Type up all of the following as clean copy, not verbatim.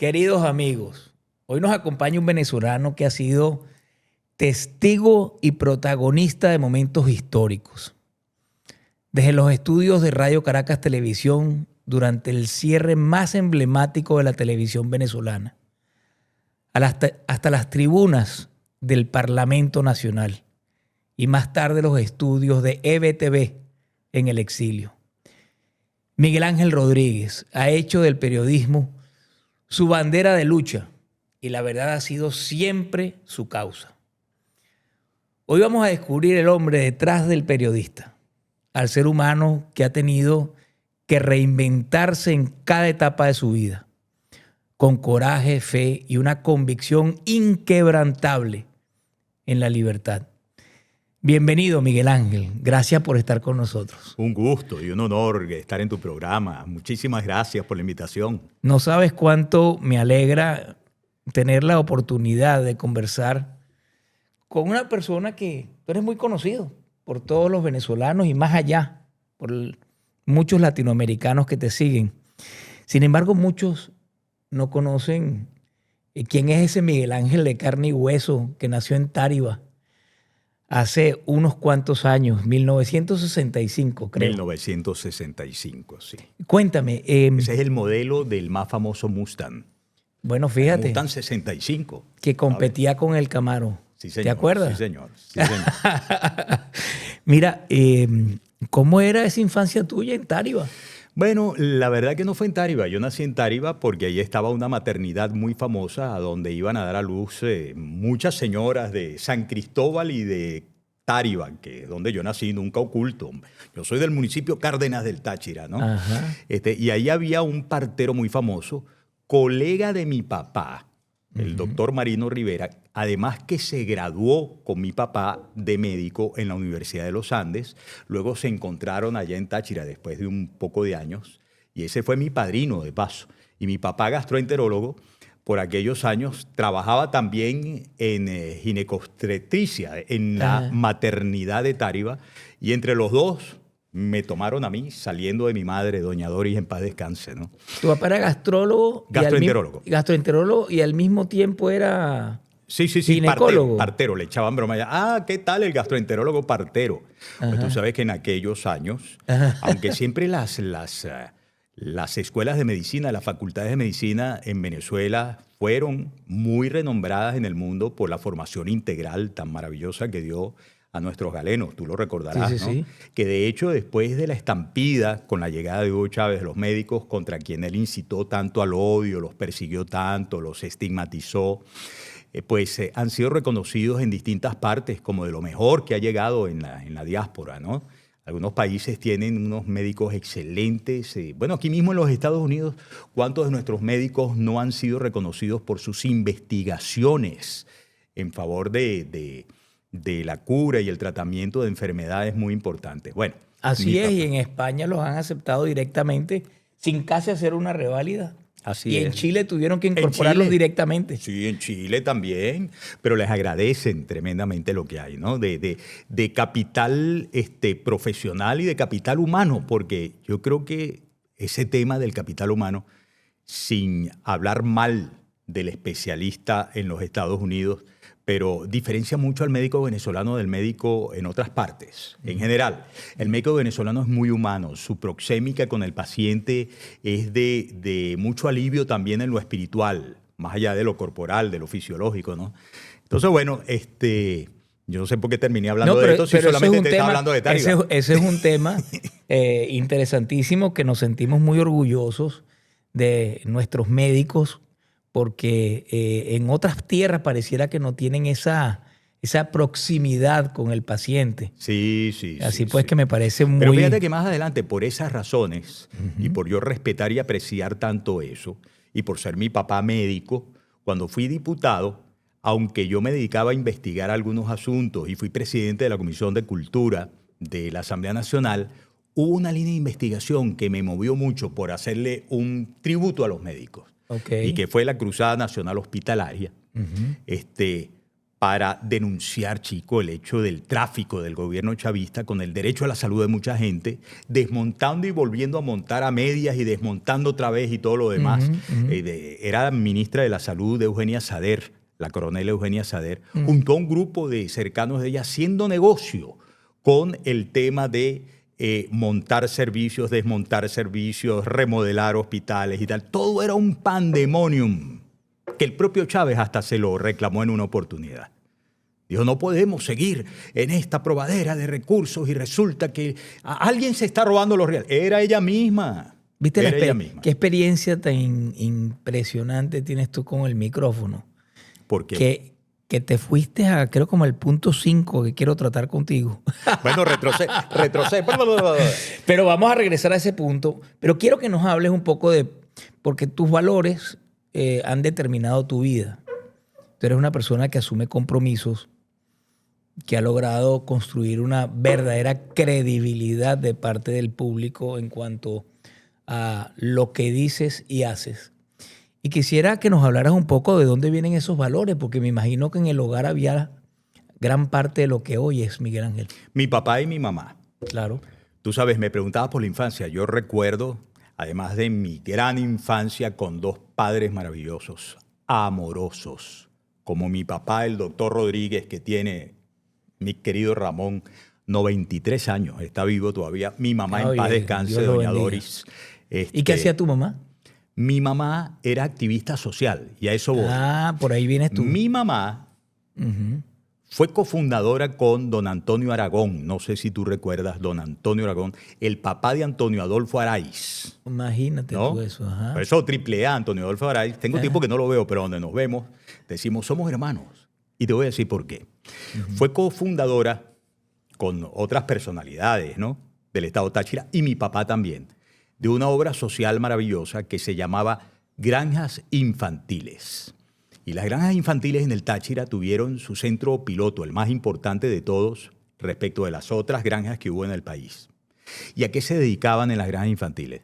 Queridos amigos, hoy nos acompaña un venezolano que ha sido testigo y protagonista de momentos históricos. Desde los estudios de Radio Caracas Televisión, durante el cierre más emblemático de la televisión venezolana, hasta las tribunas del Parlamento Nacional y más tarde los estudios de EBTV en el exilio. Miguel Ángel Rodríguez ha hecho del periodismo su bandera de lucha y la verdad ha sido siempre su causa. Hoy vamos a descubrir el hombre detrás del periodista, al ser humano que ha tenido que reinventarse en cada etapa de su vida, con coraje, fe y una convicción inquebrantable en la libertad. Bienvenido, Miguel Ángel. Gracias por estar con nosotros. Un gusto y un honor estar en tu programa. Muchísimas gracias por la invitación. No sabes cuánto me alegra tener la oportunidad de conversar con una persona que tú eres muy conocido por todos los venezolanos y más allá, por muchos latinoamericanos que te siguen. Sin embargo, muchos no conocen quién es ese Miguel Ángel de carne y hueso que nació en Táriba hace unos cuantos años, 1965, creo. 1965, sí. Cuéntame. Ese es el modelo del más famoso Mustang. Bueno, fíjate. Mustang 65. Que competía con el Camaro. Sí, señor. ¿Te acuerdas? Sí, señor. Sí, señor. Mira, ¿cómo era esa infancia tuya en Táriba? Bueno, la verdad que no fue en Táriba. Yo nací en Táriba porque ahí estaba una maternidad muy famosa a donde iban a dar a luz muchas señoras de San Cristóbal y de Táriba, que es donde yo nací, nunca oculto. Yo soy del municipio Cárdenas del Táchira, ¿no? Ajá. Y ahí había un partero muy famoso, colega de mi papá, el doctor Marino Rivera, además que se graduó con mi papá de médico en la Universidad de los Andes. Luego se encontraron allá en Táchira después de un poco de años y ese fue mi padrino de paso. Y mi papá, gastroenterólogo, por aquellos años trabajaba también en ginecobstetricia, en la maternidad de Táriba, y entre los dos me tomaron a mí saliendo de mi madre, doña Doris, en paz descanse, ¿no? Tu papá era gastrólogo. Gastroenterólogo. Gastroenterólogo y al mismo tiempo era Sí, ginecólogo. partero, le echaban broma. ¿Qué tal el gastroenterólogo partero? Pues tú sabes que en aquellos años, aunque siempre las escuelas de medicina, las facultades de medicina en Venezuela fueron muy renombradas en el mundo por la formación integral tan maravillosa que dio a nuestros galenos, tú lo recordarás, sí, sí, ¿no? sí. Que de hecho después de la estampida con la llegada de Hugo Chávez, los médicos contra quien él incitó tanto al odio, los persiguió tanto, los estigmatizó, han sido reconocidos en distintas partes como de lo mejor que ha llegado en la diáspora, ¿no? Algunos países tienen unos médicos excelentes. Bueno, aquí mismo en los Estados Unidos, ¿cuántos de nuestros médicos no han sido reconocidos por sus investigaciones en favor de la cura y el tratamiento de enfermedades muy importantes? Bueno, Así es, y en España los han aceptado directamente sin casi hacer una reválida. Así y es. En Chile tuvieron que incorporarlos directamente. Sí, en Chile también, pero les agradecen tremendamente lo que hay, ¿no? De capital profesional y de capital humano, porque yo creo que ese tema del capital humano, sin hablar mal del especialista en los Estados Unidos, pero diferencia mucho al médico venezolano del médico en otras partes. En general, el médico venezolano es muy humano, su proxémica con el paciente es de mucho alivio también en lo espiritual, más allá de lo corporal, de lo fisiológico, ¿no? Entonces, bueno, yo no sé por qué terminé hablando de esto si solamente te estaba hablando de Táriba. Ese es un tema interesantísimo que nos sentimos muy orgullosos de nuestros médicos, porque en otras tierras pareciera que no tienen esa proximidad con el paciente. Sí. Así pues que me parece muy... Pero fíjate que más adelante, por esas razones, y por yo respetar y apreciar tanto eso, y por ser mi papá médico, cuando fui diputado, aunque yo me dedicaba a investigar algunos asuntos y fui presidente de la Comisión de Cultura de la Asamblea Nacional, hubo una línea de investigación que me movió mucho por hacerle un tributo a los médicos. Okay. Y que fue la Cruzada Nacional Hospitalaria, para denunciar, chico, el hecho del tráfico del gobierno chavista con el derecho a la salud de mucha gente, desmontando y volviendo a montar a medias y desmontando otra vez y todo lo demás. Era ministra de la Salud de Eugenia Sader, la coronel Eugenia Sader, junto a un grupo de cercanos de ella haciendo negocio con el tema de montar servicios, desmontar servicios, remodelar hospitales y tal. Todo era un pandemonium que el propio Chávez hasta se lo reclamó en una oportunidad. Dijo, no podemos seguir en esta probadera de recursos y resulta que alguien se está robando los reales. Era ella misma. ¿Viste era ella misma. qué experiencia tan impresionante tienes tú con el micrófono? ¿Por qué? Que te fuiste a, creo, como al punto 5 que quiero tratar contigo. Bueno, retrocede. Pero vamos a regresar a ese punto. Pero quiero que nos hables un poco de, porque tus valores han determinado tu vida. Tú eres una persona que asume compromisos, que ha logrado construir una verdadera credibilidad de parte del público en cuanto a lo que dices y haces. Y quisiera que nos hablaras un poco de dónde vienen esos valores, porque me imagino que en el hogar había gran parte de lo que hoy es, Miguel Ángel. Mi papá y mi mamá. Claro. Tú sabes, me preguntabas por la infancia. Yo recuerdo, además de mi gran infancia, con dos padres maravillosos, amorosos, como mi papá, el doctor Rodríguez, que tiene, mi querido Ramón, 93 años, está vivo todavía. Mi mamá, en paz descanse, doña Doris. ¿Y qué hacía tu mamá? Mi mamá era activista social, y a eso voy. Ah, por ahí vienes tú. Mi mamá fue cofundadora con don Antonio Aragón. No sé si tú recuerdas, don Antonio Aragón, el papá de Antonio Adolfo Araiz. Imagínate, ¿no? Tú eso. Ajá. Por eso triple A, Antonio Adolfo Araiz. Tengo tiempo que no lo veo, pero donde nos vemos, decimos, somos hermanos. Y te voy a decir por qué. Fue cofundadora con otras personalidades, ¿no?, del estado Táchira, y mi papá también, de una obra social maravillosa que se llamaba Granjas Infantiles. Y las granjas infantiles en el Táchira tuvieron su centro piloto, el más importante de todos, respecto de las otras granjas que hubo en el país. ¿Y a qué se dedicaban en las granjas infantiles?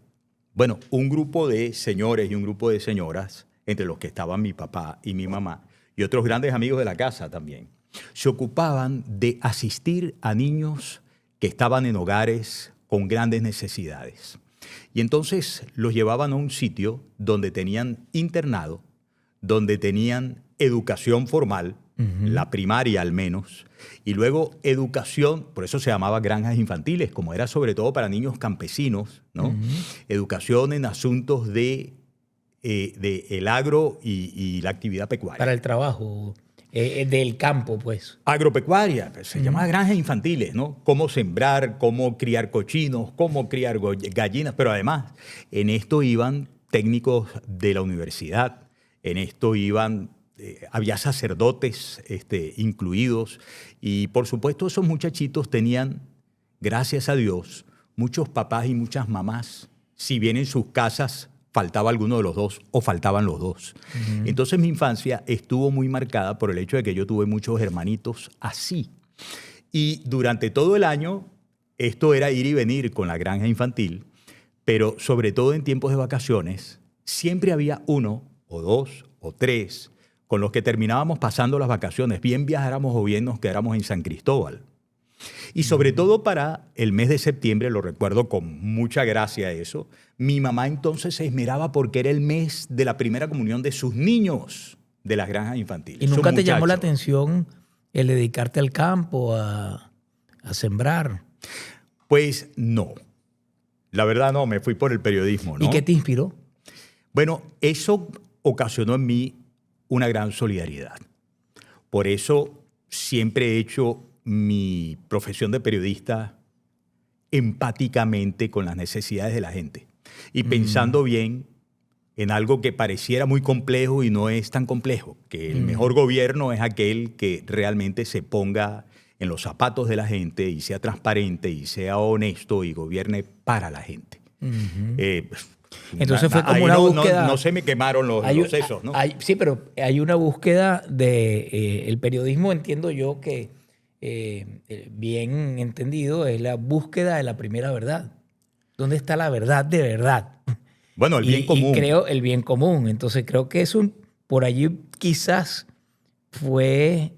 Bueno, un grupo de señores y un grupo de señoras, entre los que estaban mi papá y mi mamá, y otros grandes amigos de la casa también, se ocupaban de asistir a niños que estaban en hogares con grandes necesidades. Y entonces los llevaban a un sitio donde tenían internado, donde tenían educación formal, la primaria al menos, y luego educación, por eso se llamaba granjas infantiles, como era sobre todo para niños campesinos, ¿no? Educación en asuntos de el agro y la actividad pecuaria. Para el trabajo del campo, pues. Agropecuaria, pues, se llamaba granjas infantiles, ¿no? Cómo sembrar, cómo criar cochinos, cómo criar gallinas, pero además en esto iban técnicos de la universidad. En esto iban, había sacerdotes incluidos, y por supuesto esos muchachitos tenían, gracias a Dios, muchos papás y muchas mamás, si bien en sus casas faltaba alguno de los dos o faltaban los dos. Entonces mi infancia estuvo muy marcada por el hecho de que yo tuve muchos hermanitos así. Y durante todo el año esto era ir y venir con la granja infantil, pero sobre todo en tiempos de vacaciones siempre había uno o dos o tres con los que terminábamos pasando las vacaciones, bien viajáramos o bien nos quedáramos en San Cristóbal. Y sobre todo para el mes de septiembre, lo recuerdo con mucha gracia eso, mi mamá entonces se esmeraba porque era el mes de la primera comunión de sus niños de las granjas infantiles. ¿Y nunca te llamó la atención el dedicarte al campo, a sembrar? Pues no. La verdad no, me fui por el periodismo, ¿no? ¿Y qué te inspiró? Bueno, eso ocasionó en mí una gran solidaridad. Por eso siempre he hecho mi profesión de periodista empáticamente con las necesidades de la gente y pensando bien en algo que pareciera muy complejo y no es tan complejo, que el mejor gobierno es aquel que realmente se ponga en los zapatos de la gente y sea transparente y sea honesto y gobierne para la gente. Entonces fue como una búsqueda. No se me quemaron los sesos, ¿no? Sí, pero hay una búsqueda de el periodismo, entiendo yo que bien entendido, es la búsqueda de la primera verdad. ¿Dónde está la verdad de verdad? Bueno, el bien común. Y creo el bien común. Entonces creo que por allí quizás fue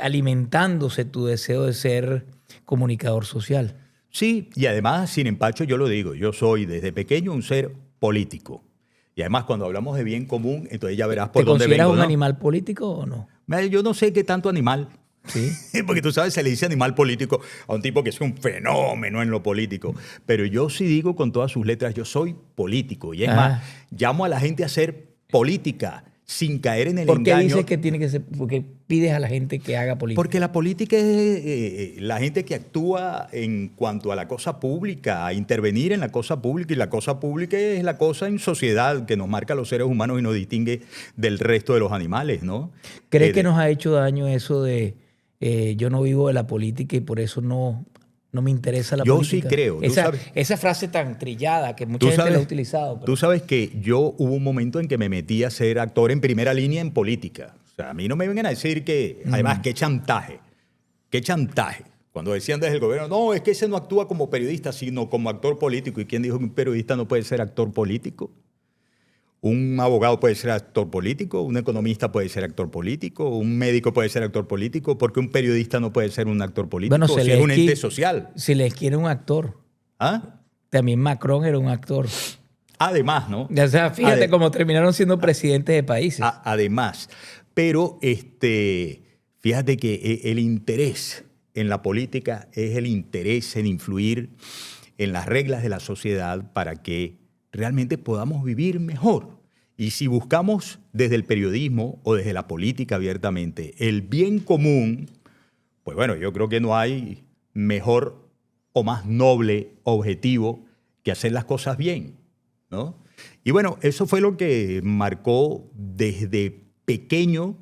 alimentándose tu deseo de ser comunicador social. Sí, y además, sin empacho, yo lo digo, yo soy desde pequeño un ser político. Y además, cuando hablamos de bien común, entonces ya verás por ¿Te dónde consideras vengo, un ¿no? animal político o no? Yo no sé qué tanto animal. Sí. Porque tú sabes, se le dice animal político a un tipo que es un fenómeno en lo político. Pero yo sí digo con todas sus letras, yo soy político. Y es más, llamo a la gente a hacer política sin caer en el ¿Por qué engaño. dices que tiene que ser? Porque pides a la gente que haga política. Porque la política es la gente que actúa en cuanto a la cosa pública, a intervenir en la cosa pública, y la cosa pública es la cosa en sociedad que nos marca a los seres humanos y nos distingue del resto de los animales, ¿no? ¿Crees que nos ha hecho daño eso de yo no vivo de la política y por eso no me interesa la Yo política? sí creo. Esa frase tan trillada que mucha gente la ha utilizado. Tú sabes que yo hubo un momento en que me metí a ser actor en primera línea en política. O sea, a mí no me vengan a decir que, además, qué chantaje. Qué chantaje. Cuando decían desde el gobierno, no, es que ese no actúa como periodista, sino como actor político. ¿Y quién dijo que un periodista no puede ser actor político? Un abogado puede ser actor político, un economista puede ser actor político, un médico puede ser actor político, porque un periodista no puede ser un actor político, Bueno, si es un ente social. Se les quiere un actor. ¿Ah? También Macron era un actor. Además, ¿no? O sea, fíjate cómo terminaron siendo presidentes de países. Además, pero fíjate que el interés en la política es el interés en influir en las reglas de la sociedad para que realmente podamos vivir mejor. Y si buscamos desde el periodismo o desde la política abiertamente el bien común, pues bueno, yo creo que no hay mejor o más noble objetivo que hacer las cosas bien, ¿no? Y bueno, eso fue lo que marcó desde pequeño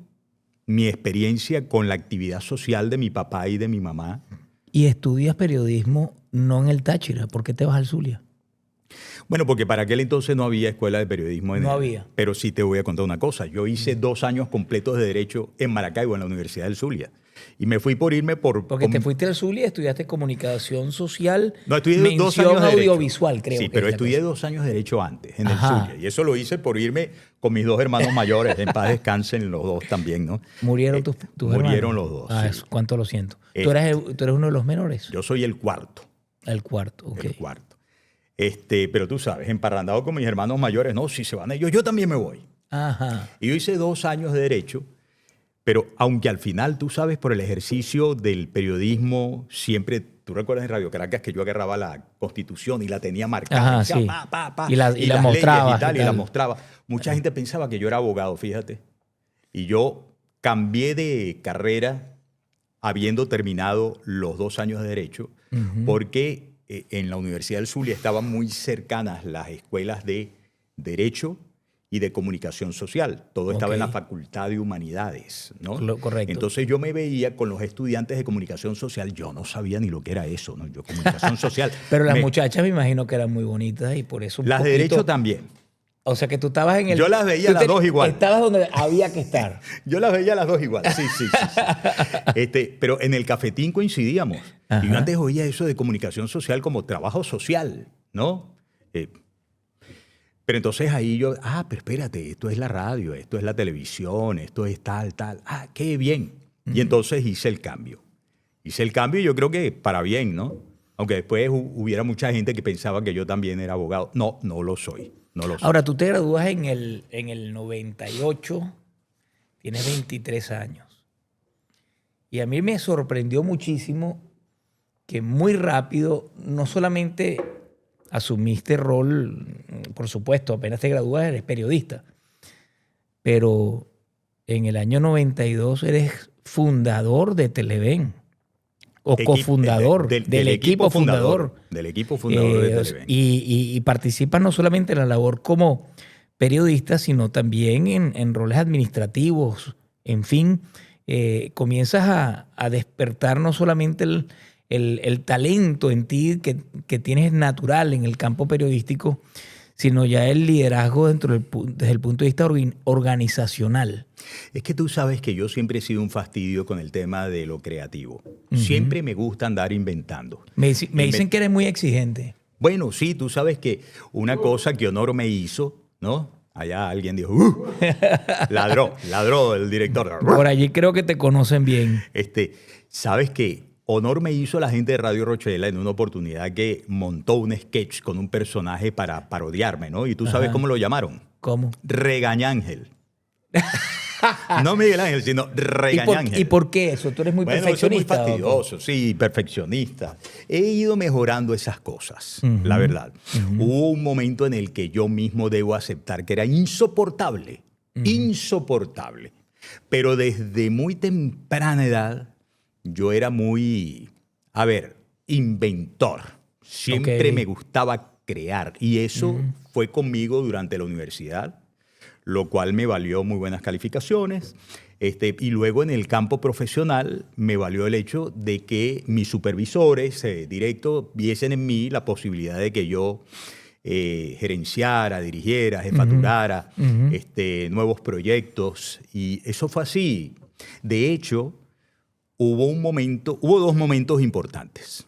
mi experiencia con la actividad social de mi papá y de mi mamá. ¿Y estudias periodismo no en el Táchira? ¿Por qué te vas al Zulia? Bueno, porque para aquel entonces no había escuela de periodismo. No había. Pero sí te voy a contar una cosa. Yo hice 2 años completos de Derecho en Maracaibo, en la Universidad del Zulia. Y me fui por irme por... Porque te fuiste al Zulia y estudiaste comunicación social, No, estudié 2 mención años de Derecho. audiovisual, creo. Sí, que pero es la estudié cosa. 2 años de Derecho antes, en Ajá. el Zulia. Y eso lo hice por irme con mis 2 hermanos mayores. En paz descansen los 2 también, ¿no? ¿Murieron tus hermanos? Murieron los 2, Ah, sí. cuánto lo siento. ¿Tú eres uno de los menores? Yo soy el cuarto. El cuarto, ok. El cuarto. Pero tú sabes, emparrandado con mis hermanos mayores, no, si se van ellos, yo también me voy. Ajá. Y yo hice 2 años de Derecho, pero aunque al final, tú sabes, por el ejercicio del periodismo, siempre, tú recuerdas en Radio Caracas que yo agarraba la Constitución y la tenía marcada. Ajá, y, sí. y la las mostrabas leyes y y la tal. mostraba. Mucha gente pensaba que yo era abogado, fíjate. Y yo cambié de carrera habiendo terminado los 2 años de Derecho, porque en la Universidad del Zulia estaban muy cercanas las escuelas de Derecho y de Comunicación Social. Todo estaba en la Facultad de Humanidades, ¿no? Correcto. Entonces yo me veía con los estudiantes de Comunicación Social. Yo no sabía ni lo que era eso, ¿no? Yo, Comunicación Social. Pero las muchachas me imagino que eran muy bonitas y por eso un Las de poquito... Derecho también. O sea que tú estabas en el... Yo las veía las dos igual. Estabas donde había que estar. Yo las veía las 2 igual, sí. Pero en el cafetín coincidíamos. Ajá. Y yo antes oía eso de comunicación social como trabajo social, ¿no? Pero entonces ahí yo, pero espérate, esto es la radio, esto es la televisión, esto es tal. Qué bien. Y entonces hice el cambio. Hice el cambio y yo creo que para bien, ¿no? Aunque después hubiera mucha gente que pensaba que yo también era abogado. No, no lo soy. No lo soy. Ahora, tú te gradúas en el 98, tienes 23 años. Y a mí me sorprendió muchísimo que muy rápido, no solamente asumiste rol, por supuesto, apenas te gradúas eres periodista, pero en el año 92 eres fundador de Televen. O cofundador del equipo fundador. Del equipo fundador de Televen. Y participas no solamente en la labor como periodista, sino también en roles administrativos. En fin, comienzas a despertar no solamente el talento en ti que tienes natural en el campo periodístico, sino ya el liderazgo desde el punto de vista organizacional. Es que tú sabes que yo siempre he sido un fastidio con el tema de lo creativo. Siempre me gusta andar inventando. Me dicen que eres muy exigente. Bueno, sí, tú sabes que una cosa que Honor me hizo, ¿no? Allá alguien dijo, ladró el director. Por allí creo que te conocen bien. ¿Sabes qué? Honor me hizo la gente de Radio Rochela en una oportunidad que montó un sketch con un personaje para parodiarme, ¿no? Y tú sabes cómo lo llamaron. ¿Cómo? Regañángel. No Miguel Ángel, sino Regañángel. ¿Y por qué eso? ¿Tú eres muy perfeccionista? Eso es muy fastidioso, sí, perfeccionista. He ido mejorando esas cosas, la verdad. Hubo un momento en el que yo mismo debo aceptar que era insoportable, insoportable. Pero desde muy temprana edad yo era muy, inventor. Siempre me gustaba crear y eso fue conmigo durante la universidad, lo cual me valió muy buenas calificaciones. Y luego en el campo profesional me valió el hecho de que mis supervisores directos viesen en mí la posibilidad de que yo gerenciara, dirigiera, jefaturara nuevos proyectos. Y eso fue así. De hecho, hubo dos momentos importantes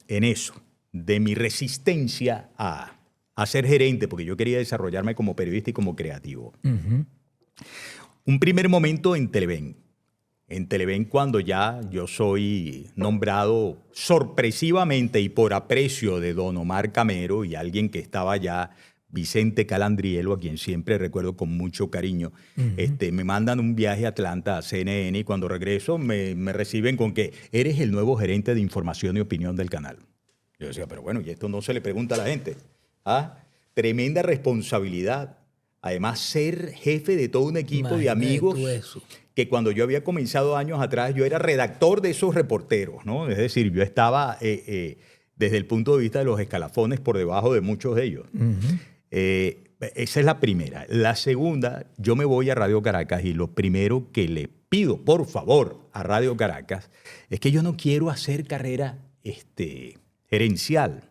en eso, de mi resistencia a ser gerente, porque yo quería desarrollarme como periodista y como creativo. Un primer momento en Televen. En Televen, cuando ya yo soy nombrado sorpresivamente y por aprecio de don Omar Camero y alguien que estaba allá, Vicente Calandrielo, a quien siempre recuerdo con mucho cariño, me mandan un viaje a Atlanta, a CNN, y cuando regreso me reciben con que eres el nuevo gerente de información y opinión del canal. Yo decía, pero bueno, y esto no se le pregunta a la gente. Tremenda responsabilidad. Además, ser jefe de todo un equipo de amigos que cuando yo había comenzado años atrás, yo era redactor de esos reporteros, ¿no? Es decir, yo estaba desde el punto de vista de los escalafones por debajo de muchos de ellos. Esa es la primera. La segunda, yo me voy a Radio Caracas y lo primero que le pido, por favor, a Radio Caracas es que yo no quiero hacer carrera gerencial,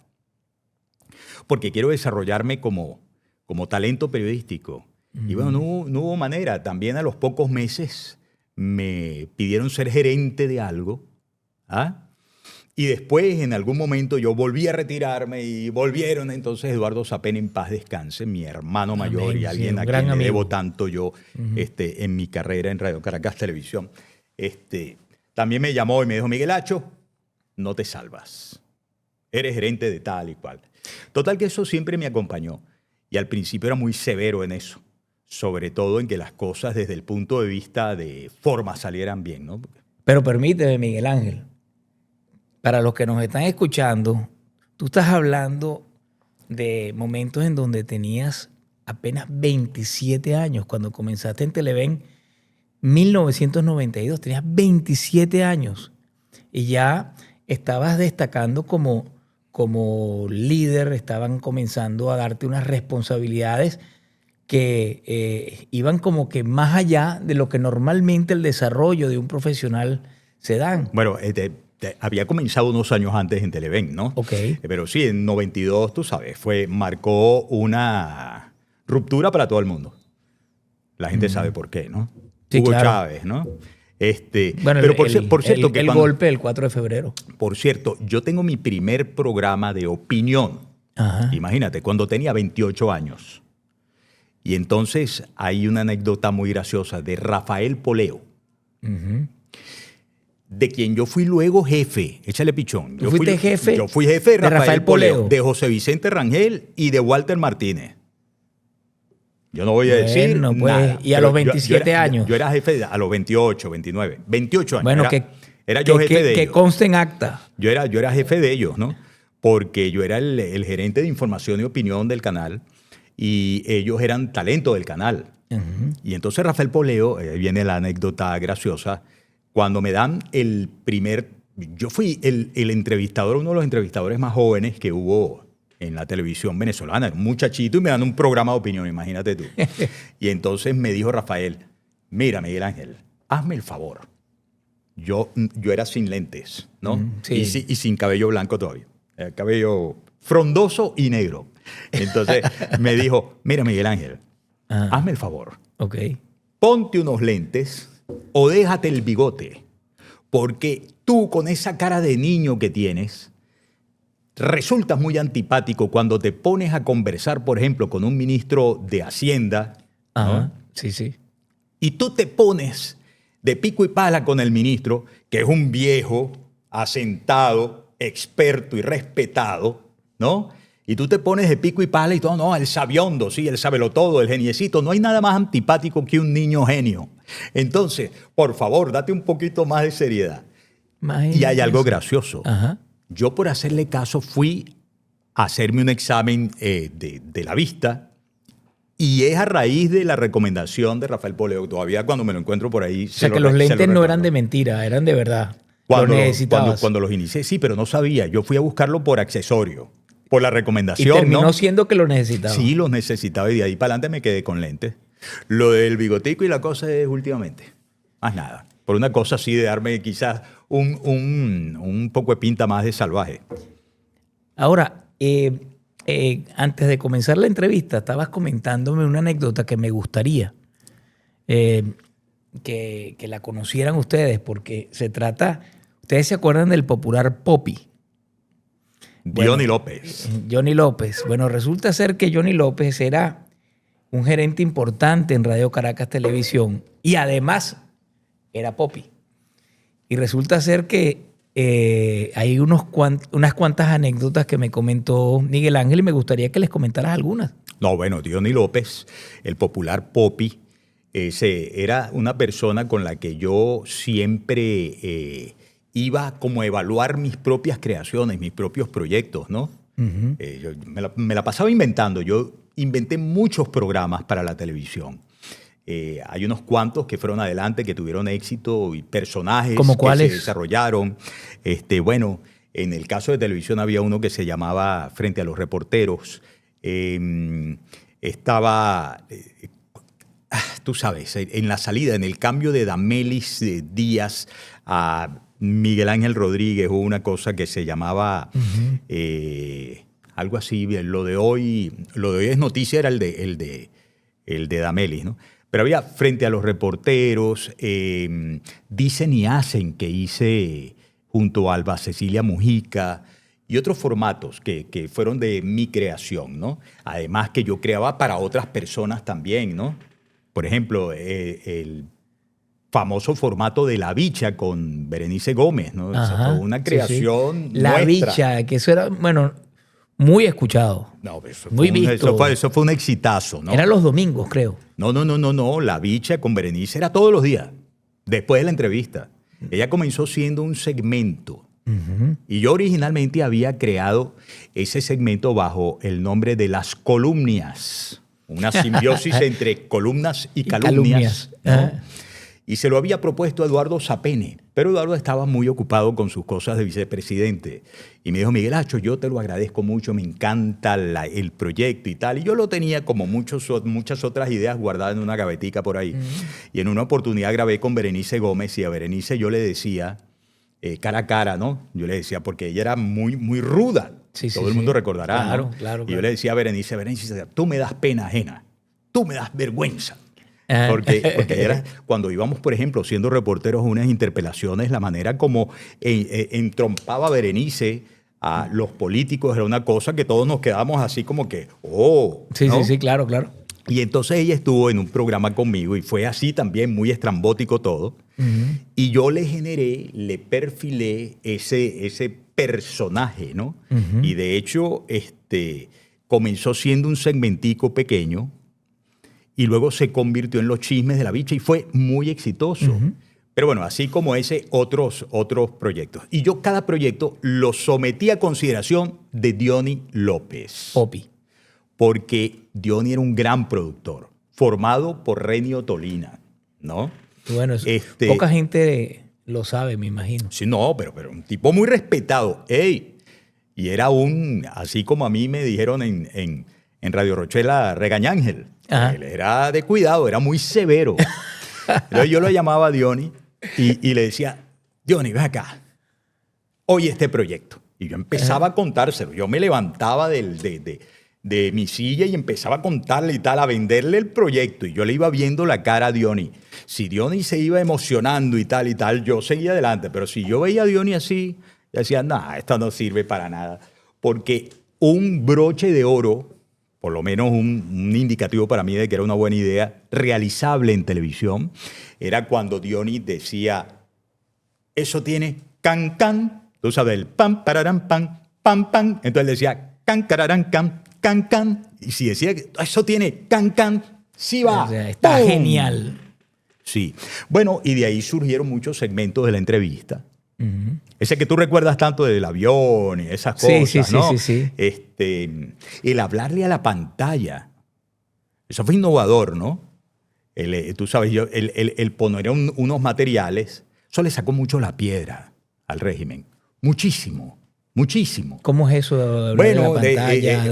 porque quiero desarrollarme como talento periodístico. Y bueno, no hubo manera. También a los pocos meses me pidieron ser gerente de algo. Y después, en algún momento, yo volví a retirarme y volvieron. Entonces, Eduardo Zapena, en paz descanse, mi hermano mayor y alguien a quien le debo tanto yo en mi carrera en Radio Caracas Televisión. También me llamó y me dijo, Miguel Acho, no te salvas. Eres gerente de tal y cual. Total que eso siempre me acompañó. Y al principio era muy severo en eso, sobre todo en que las cosas desde el punto de vista de forma salieran bien, ¿no? Pero permíteme, Miguel Ángel, para los que nos están escuchando, tú estás hablando de momentos en donde tenías apenas 27 años. Cuando comenzaste en Televen, 1992, tenías 27 años y ya estabas destacando como líder, estaban comenzando a darte unas responsabilidades que iban como que más allá de lo que normalmente el desarrollo de un profesional se dan. Bueno, había comenzado unos años antes en Televen, ¿no? Ok. Pero sí, en 92, tú sabes, marcó una ruptura para todo el mundo. La gente sabe por qué, ¿no? Sí, Hugo claro. Chávez, ¿no? Bueno, pero por cierto el golpe del 4 de febrero. Por cierto, yo tengo mi primer programa de opinión. Imagínate, cuando tenía 28 años. Y entonces hay una anécdota muy graciosa de Rafael Poleo, de quien yo fui luego jefe. Échale pichón. ¿Tú fuiste jefe? Yo fui jefe de Rafael Poleo, Poleo, de José Vicente Rangel y de Walter Martínez. Yo no voy a decir nada. Y a los 27 años. Yo era jefe a los 28, 29. 28 años. Bueno, era yo jefe de ellos. Que conste en acta. Yo era jefe de ellos, ¿no? Porque yo era el gerente de información y opinión del canal y ellos eran talento del canal. Y entonces Rafael Poleo, viene la anécdota graciosa, cuando me dan el primer... Yo fui el entrevistador, uno de los entrevistadores más jóvenes que hubo en la televisión venezolana, era un muchachito y me dan un programa de opinión, imagínate tú. Y entonces me dijo Rafael, mira Miguel Ángel, hazme el favor. Yo era sin lentes, ¿no? Sí. Y sin cabello blanco todavía. Cabello frondoso y negro. Entonces me dijo, mira Miguel Ángel, hazme el favor. Ok. Ponte unos lentes o déjate el bigote, porque tú con esa cara de niño que tienes, resultas muy antipático cuando te pones a conversar, por ejemplo, con un ministro de Hacienda Ajá, sí, sí. Y tú te pones de pico y pala con el ministro, que es un viejo, asentado, experto y respetado, ¿no? Y tú te pones de pico y pala y todo, no, el sabiondo, sí, el sabelotodo, el geniecito. No hay nada más antipático que un niño genio. Entonces, por favor, date un poquito más de seriedad. Y hay algo gracioso. Ajá. Yo, por hacerle caso, fui a hacerme un examen de la vista. Y es a raíz de la recomendación de Rafael Poleo. Todavía cuando me lo encuentro por ahí. O sea, que los lentes no eran de mentira, eran de verdad. Cuando los inicié, sí, pero no sabía. Yo fui a buscarlo por accesorio, por la recomendación. Y terminó ¿no? siendo que lo necesitaba. Sí, los necesitaba y de ahí para adelante me quedé con lentes. Lo del bigotico y la cosa es últimamente. Más nada. Por una cosa así de darme quizás un poco de pinta más de salvaje. Ahora, antes de comenzar la entrevista, estabas comentándome una anécdota que me gustaría que la conocieran ustedes, porque se trata, ustedes se acuerdan del popular Poppy. Johnny López. Johnny López. Bueno, resulta ser que Johnny López era un gerente importante en Radio Caracas Televisión y además era Poppy. Y resulta ser que hay unas cuantas anécdotas que me comentó Miguel Ángel y me gustaría que les comentaras algunas. No, bueno, Johnny López, el popular Poppy, era una persona con la que yo siempre iba como a evaluar mis propias creaciones, mis propios proyectos, ¿no? Uh-huh. Yo me la pasaba inventando. Yo inventé muchos programas para la televisión. Hay unos cuantos que fueron adelante, que tuvieron éxito, y personajes ¿Cómo que cuáles? se desarrollaron. Bueno, en el caso de televisión había uno que se llamaba Frente a los Reporteros. Estaba, tú sabes, en la salida, en el cambio de Damelis Díaz a Miguel Ángel Rodríguez, hubo una cosa que se llamaba algo así. Lo de hoy es noticia, era el de Damelis, ¿no? Pero había Frente a los Reporteros, Dicen y Hacen, que hice junto a Alba Cecilia Mujica, y otros formatos que fueron de mi creación, ¿no? Además que yo creaba para otras personas también, ¿no? Por ejemplo, el famoso formato de La Bicha con Berenice Gómez, ¿no? Ajá, Fue una creación sí. La nuestra. Bicha, que eso era, bueno, muy escuchado. No, eso muy fue visto. Eso fue un exitazo, ¿no? Era los domingos, creo. No. La Bicha con Berenice era todos los días, después de la entrevista. Ella comenzó siendo un segmento. Uh-huh. Y yo originalmente había creado ese segmento bajo el nombre de Las Columnias. Una simbiosis entre columnas y calumnias. ¿No? Ah. Y se lo había propuesto a Eduardo Zapene, pero Eduardo estaba muy ocupado con sus cosas de vicepresidente. Y me dijo, Miguel Acho, yo te lo agradezco mucho, me encanta el proyecto y tal. Y yo lo tenía como muchas otras ideas guardadas en una gavetica por ahí. Y en una oportunidad grabé con Berenice Gómez y a Berenice yo le decía, cara a cara, ¿no? Yo le decía, porque ella era muy, muy ruda. Sí, Todo el mundo recordará, claro, ¿no? claro. Y yo le decía a Berenice, tú me das pena ajena, tú me das vergüenza. Porque era cuando íbamos, por ejemplo, siendo reporteros a unas interpelaciones, la manera como entrompaba Berenice a los políticos era una cosa que todos nos quedábamos así como que, Sí, ¿no? sí, claro, claro. Y entonces ella estuvo en un programa conmigo y fue así también, muy estrambótico todo. Uh-huh. Y yo le perfilé ese personaje, ¿no? Uh-huh. Y de hecho, comenzó siendo un segmentico pequeño y luego se convirtió en Los Chismes de la Bicha y fue muy exitoso. Uh-huh. Pero bueno, así como ese, otros proyectos. Y yo cada proyecto lo sometí a consideración de Johnny López. Poppy. Porque Johnny era un gran productor, formado por Renio Tolina, ¿no? Bueno, poca gente lo sabe, me imagino. Sí, no, pero un tipo muy respetado. ¡Ey! Y era así como a mí me dijeron en Radio Rochela, Regañángel. Él era de cuidado, era muy severo. Entonces yo lo llamaba a Johnny y le decía, Johnny, ven acá, oye este proyecto. Y yo empezaba a contárselo. Yo me levantaba de mi silla y empezaba a contarle y tal, a venderle el proyecto. Y yo le iba viendo la cara a Johnny. Si Johnny se iba emocionando y tal, yo seguía adelante. Pero si yo veía a Johnny así, yo decía, esto no sirve para nada. Porque un broche de oro, por lo menos un indicativo para mí de que era una buena idea, realizable en televisión, era cuando Dionis decía, eso tiene can, can, tú sabes, el pam, pararán, pam, pam, pam. Entonces decía can, cararán, can, can. Y si decía que eso tiene can, can, sí va. O sea, está ¡Pum! genial. Sí. Bueno, y de ahí surgieron muchos segmentos de la entrevista. Ese que tú recuerdas tanto del avión y esas Sí, cosas, sí, ¿no? sí, sí, El hablarle a la pantalla. Eso fue innovador, ¿no? Tú sabes, el poner unos materiales, eso le sacó mucho la piedra al régimen. Muchísimo, muchísimo. ¿Cómo es eso de hablar en Bueno, la pantalla?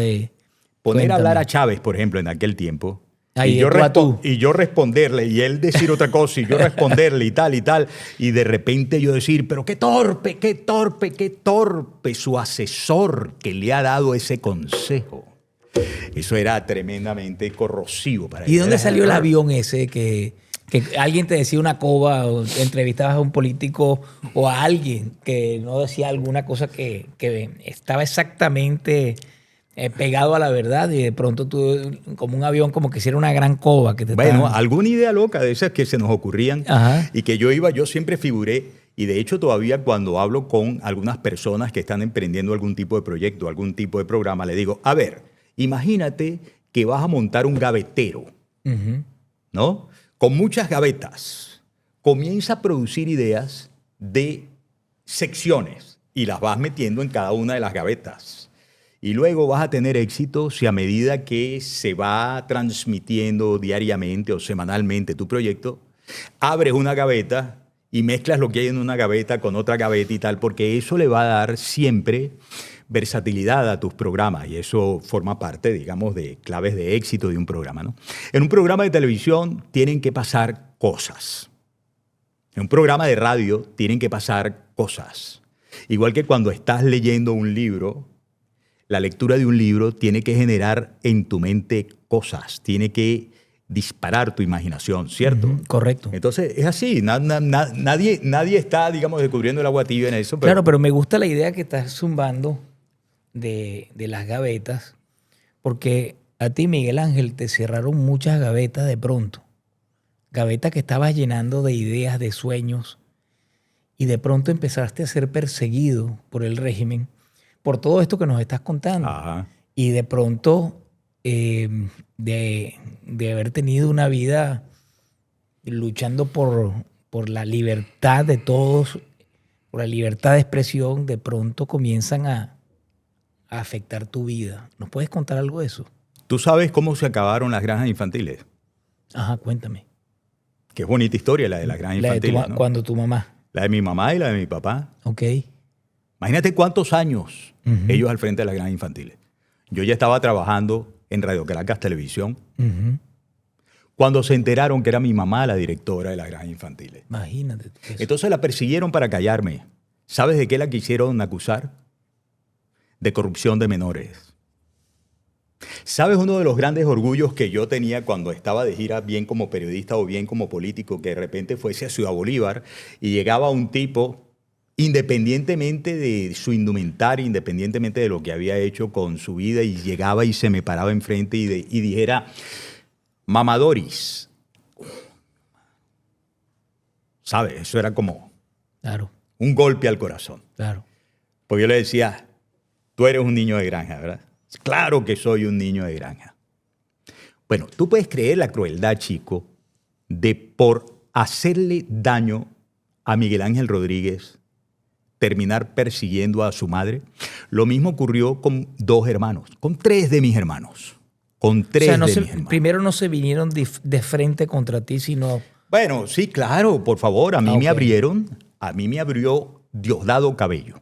poner a hablar Cuéntame. a Chávez, por ejemplo, en aquel tiempo. Ahí de tú a tú. Y yo responderle, y él decir otra cosa, y yo responderle, y tal, y de repente yo decir, pero qué torpe, qué torpe, qué torpe su asesor que le ha dado ese consejo. Eso era tremendamente corrosivo para él. ¿Y de dónde Era- salió el avión ese que alguien te decía una coba o entrevistabas a un político o a alguien que no decía alguna cosa que estaba exactamente pegado a la verdad y de pronto tú, como un avión, como que hiciera una gran coba que te Bueno, estaban- alguna idea loca de esas que se nos ocurrían Ajá. y que yo siempre figuré, y de hecho todavía cuando hablo con algunas personas que están emprendiendo algún tipo de proyecto, algún tipo de programa, le digo, a ver, imagínate que vas a montar un gavetero, Ujú. ¿no? Con muchas gavetas. Comienza a producir ideas de secciones y las vas metiendo en cada una de las gavetas. Y luego vas a tener éxito si a medida que se va transmitiendo diariamente o semanalmente tu proyecto, abres una gaveta y mezclas lo que hay en una gaveta con otra gaveta y tal, porque eso le va a dar siempre versatilidad a tus programas y eso forma parte, digamos, de claves de éxito de un programa, ¿no? En un programa de televisión tienen que pasar cosas. En un programa de radio tienen que pasar cosas. Igual que cuando estás leyendo un libro, la lectura de un libro tiene que generar en tu mente cosas, tiene que disparar tu imaginación, ¿cierto? Ujú, correcto. Entonces es así, nadie está, digamos, descubriendo el agua tibia en eso. Pero Claro, pero me gusta la idea que estás zumbando de las gavetas, porque a ti, Miguel Ángel, te cerraron muchas gavetas de pronto. Gavetas que estabas llenando de ideas, de sueños, y de pronto empezaste a ser perseguido por el régimen, por todo esto que nos estás contando. Ajá. Y de pronto, de haber tenido una vida luchando por la libertad de todos, por la libertad de expresión, de pronto comienzan a afectar tu vida. ¿Nos puedes contar algo de eso? ¿Tú sabes cómo se acabaron las granjas infantiles? Ajá, cuéntame. Qué bonita historia la de las granjas La de infantiles, ¿no? cuando tu mamá. La de mi mamá y la de mi papá. Ok. Imagínate cuántos años Ujú. ellos al frente de las granjas infantiles. Yo ya estaba trabajando en Radio Caracas Televisión Ujú. cuando se enteraron que era mi mamá la directora de las granjas infantiles. Imagínate tú eso. Entonces la persiguieron para callarme. ¿Sabes de qué la quisieron acusar? De corrupción de menores. ¿Sabes uno de los grandes orgullos que yo tenía cuando estaba de gira, bien como periodista o bien como político, que de repente fuese a Ciudad Bolívar y llegaba un tipo, independientemente de su indumentaria, independientemente de lo que había hecho con su vida, y llegaba y se me paraba enfrente y dijera, Mamadoris? ¿Sabes? Eso era como Claro, un golpe al corazón. claro. Porque yo le decía, tú eres un niño de granja, ¿verdad? Claro que soy un niño de granja. Bueno, tú puedes creer la crueldad, chico, de por hacerle daño a Miguel Ángel Rodríguez, terminar persiguiendo a su madre. Lo mismo ocurrió con dos hermanos, con tres de mis hermanos. Con tres O sea, no de se- mis hermanos. primero no se vinieron de frente contra ti, sino... Bueno, sí, claro, por favor, a mí Ah, me ok. abrió Diosdado Cabello.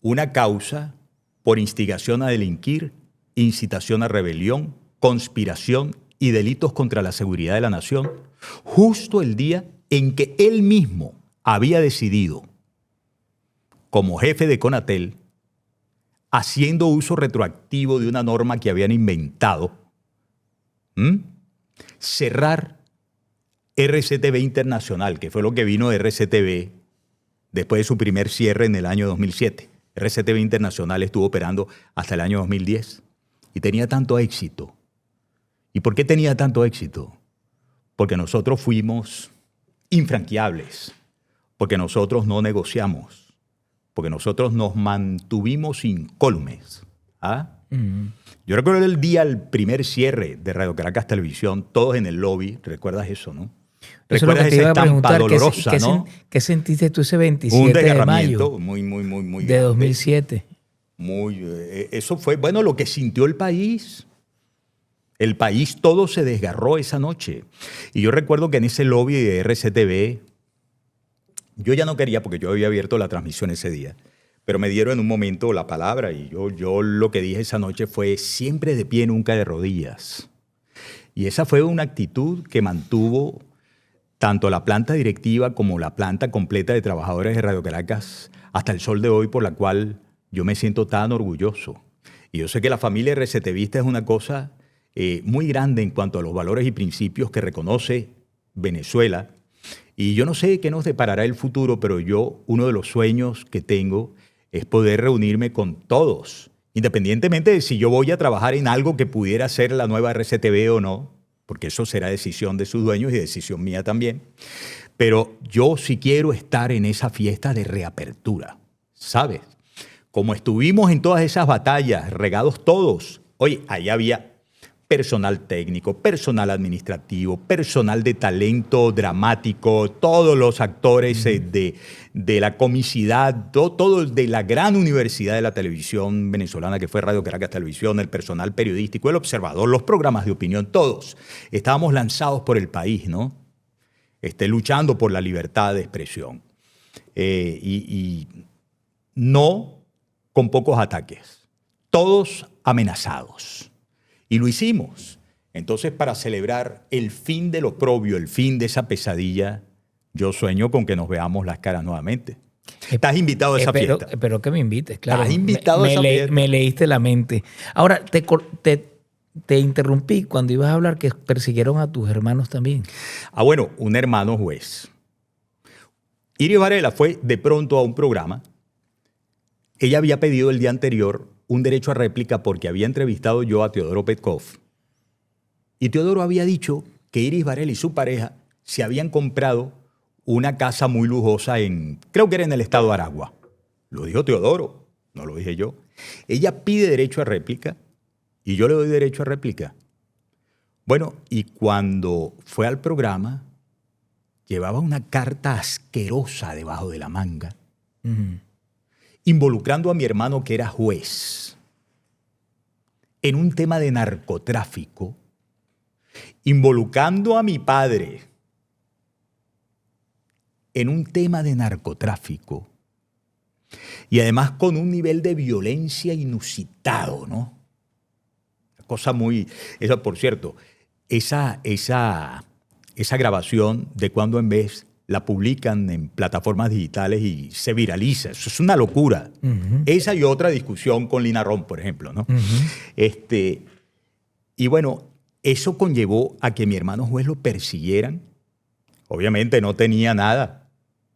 Una causa por instigación a delinquir, incitación a rebelión, conspiración y delitos contra la seguridad de la nación, justo el día en que él mismo había decidido, como jefe de Conatel, haciendo uso retroactivo de una norma que habían inventado, cerrar RCTV Internacional, que fue lo que vino de RCTV después de su primer cierre en el año 2007. RCTV Internacional estuvo operando hasta el año 2010. y tenía tanto éxito. ¿Y por qué tenía tanto éxito? Porque nosotros fuimos infranqueables, porque nosotros no negociamos, porque nosotros nos mantuvimos incólumes. ¿Ah? Yo recuerdo el día, el primer cierre de Radio Caracas Televisión, todos en el lobby, ¿recuerdas eso, no? Eso es lo que ¿Recuerdas te esa iba a estampa preguntar, dolorosa, no? ¿qué sentiste tú ese Un 27 de desgarramiento mayo muy de grande. 2007? Eso fue, bueno, lo que sintió el país. El país todo se desgarró esa noche. Y yo recuerdo que en ese lobby de RCTV, yo ya no quería porque yo había abierto la transmisión ese día, pero me dieron en un momento la palabra y yo lo que dije esa noche fue siempre de pie, nunca de rodillas. Y esa fue una actitud que mantuvo tanto la planta directiva como la planta completa de trabajadores de Radio Caracas hasta el sol de hoy, por la cual yo me siento tan orgulloso. Y yo sé que la familia RCTVista es una cosa muy grande en cuanto a los valores y principios que reconoce Venezuela. Y yo no sé qué nos deparará el futuro, pero uno de los sueños que tengo es poder reunirme con todos, independientemente de si yo voy a trabajar en algo que pudiera ser la nueva RCTV o no, porque eso será decisión de sus dueños y decisión mía también. Pero yo sí quiero estar en esa fiesta de reapertura, ¿sabes? Como estuvimos en todas esas batallas, regados todos, oye, ahí había personal técnico, personal administrativo, personal de talento dramático, todos los actores de la comicidad, todo de la gran universidad de la televisión venezolana que fue Radio Caracas Televisión, el personal periodístico, el observador, los programas de opinión, todos estábamos lanzados por el país, ¿no? Luchando por la libertad de expresión. Y no con pocos ataques, todos amenazados. Y lo hicimos. Entonces, para celebrar el fin del oprobio, el fin de esa pesadilla, yo sueño con que nos veamos las caras nuevamente. Estás invitado a esa fiesta. Espero que me invites, claro. Estás invitado a esa fiesta. Me leíste la mente. Ahora, te interrumpí cuando ibas a hablar que persiguieron a tus hermanos también. Ah, bueno, un hermano juez. Iris Varela fue de pronto a un programa. Ella había pedido el día anterior un derecho a réplica porque había entrevistado yo a Teodoro Petkov. Y Teodoro había dicho que Iris Varela y su pareja se habían comprado una casa muy lujosa creo que era en el estado de Aragua. Lo dijo Teodoro, no lo dije yo. Ella pide derecho a réplica y yo le doy derecho a réplica. Bueno, y cuando fue al programa, llevaba una carta asquerosa debajo de la manga, involucrando a mi hermano que era juez en un tema de narcotráfico, involucrando a mi padre en un tema de narcotráfico y además con un nivel de violencia inusitado, ¿no? Cosa muy... Eso, por cierto, esa grabación de Cuando en Vez la publican en plataformas digitales y se viraliza. Eso es una locura. Esa y otra discusión con Lina Ron, por ejemplo, ¿no? Y bueno, eso conllevó a que mi hermano juez lo persiguieran. Obviamente no tenía nada,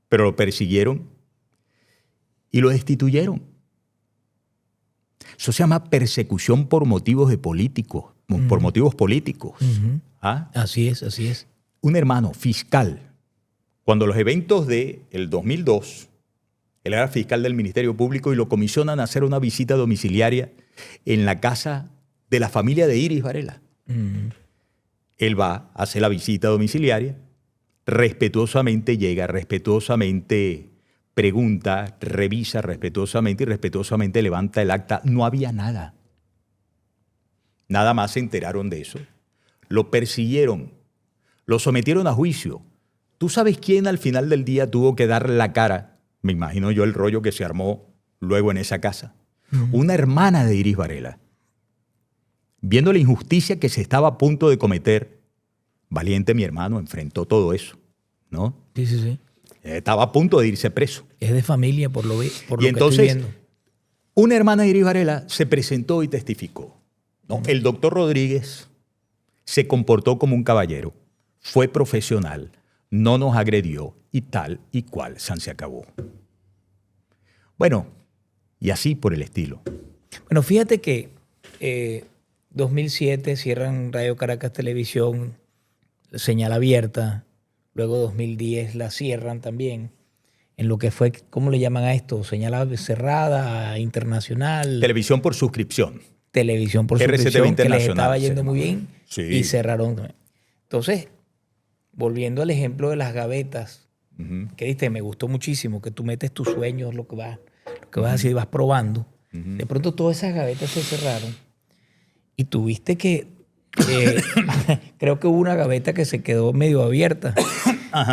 pero lo persiguieron y lo destituyeron. Eso se llama persecución por motivos políticos, por motivos políticos. ¿Ah? Así es, así es. Un hermano fiscal. Cuando los eventos del 2002, él era fiscal del Ministerio Público y lo comisionan a hacer una visita domiciliaria en la casa de la familia de Iris Varela. Él va, hace la visita domiciliaria, respetuosamente llega, respetuosamente pregunta, revisa respetuosamente y respetuosamente levanta el acta. No había nada. Nada más se enteraron de eso. Lo persiguieron, lo sometieron a juicio. ¿Tú sabes quién al final del día tuvo que dar la cara? Me imagino yo el rollo que se armó luego en esa casa. Una hermana de Iris Varela. Viendo la injusticia que se estaba a punto de cometer, valiente mi hermano enfrentó todo eso, ¿no? Sí, sí, sí. Estaba a punto de irse preso. Es de familia por lo y entonces, que estoy viendo. Una hermana de Iris Varela se presentó y testificó. ¿No? El doctor Rodríguez se comportó como un caballero, fue profesional, no nos agredió y tal y cual, se acabó. Bueno, y así por el estilo. Bueno, fíjate que 2007 cierran Radio Caracas Televisión, señal abierta. Luego 2010 la cierran también. En lo que fue, ¿cómo le llaman a esto? Señal cerrada, internacional. Televisión por suscripción. Televisión por RCTV suscripción, que les Internacional, estaba yendo sí. muy bien. Sí. Y cerraron. Entonces, volviendo al ejemplo de las gavetas, que diste, me gustó muchísimo, que tú metes tus sueños, lo que vas a hacer y vas probando. De pronto todas esas gavetas se cerraron y tuviste que, creo que hubo una gaveta que se quedó medio abierta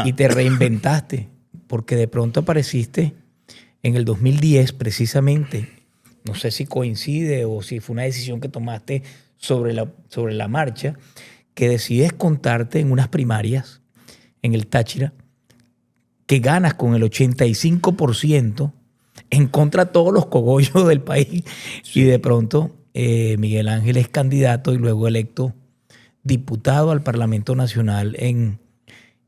y te reinventaste porque de pronto apareciste en el 2010 precisamente. No sé si coincide o si fue una decisión que tomaste sobre la marcha, que decides contarte en unas primarias en el Táchira, que ganas con el 85% en contra de todos los cogollos del país. Sí. Y de pronto Miguel Ángel es candidato y luego electo diputado al Parlamento Nacional en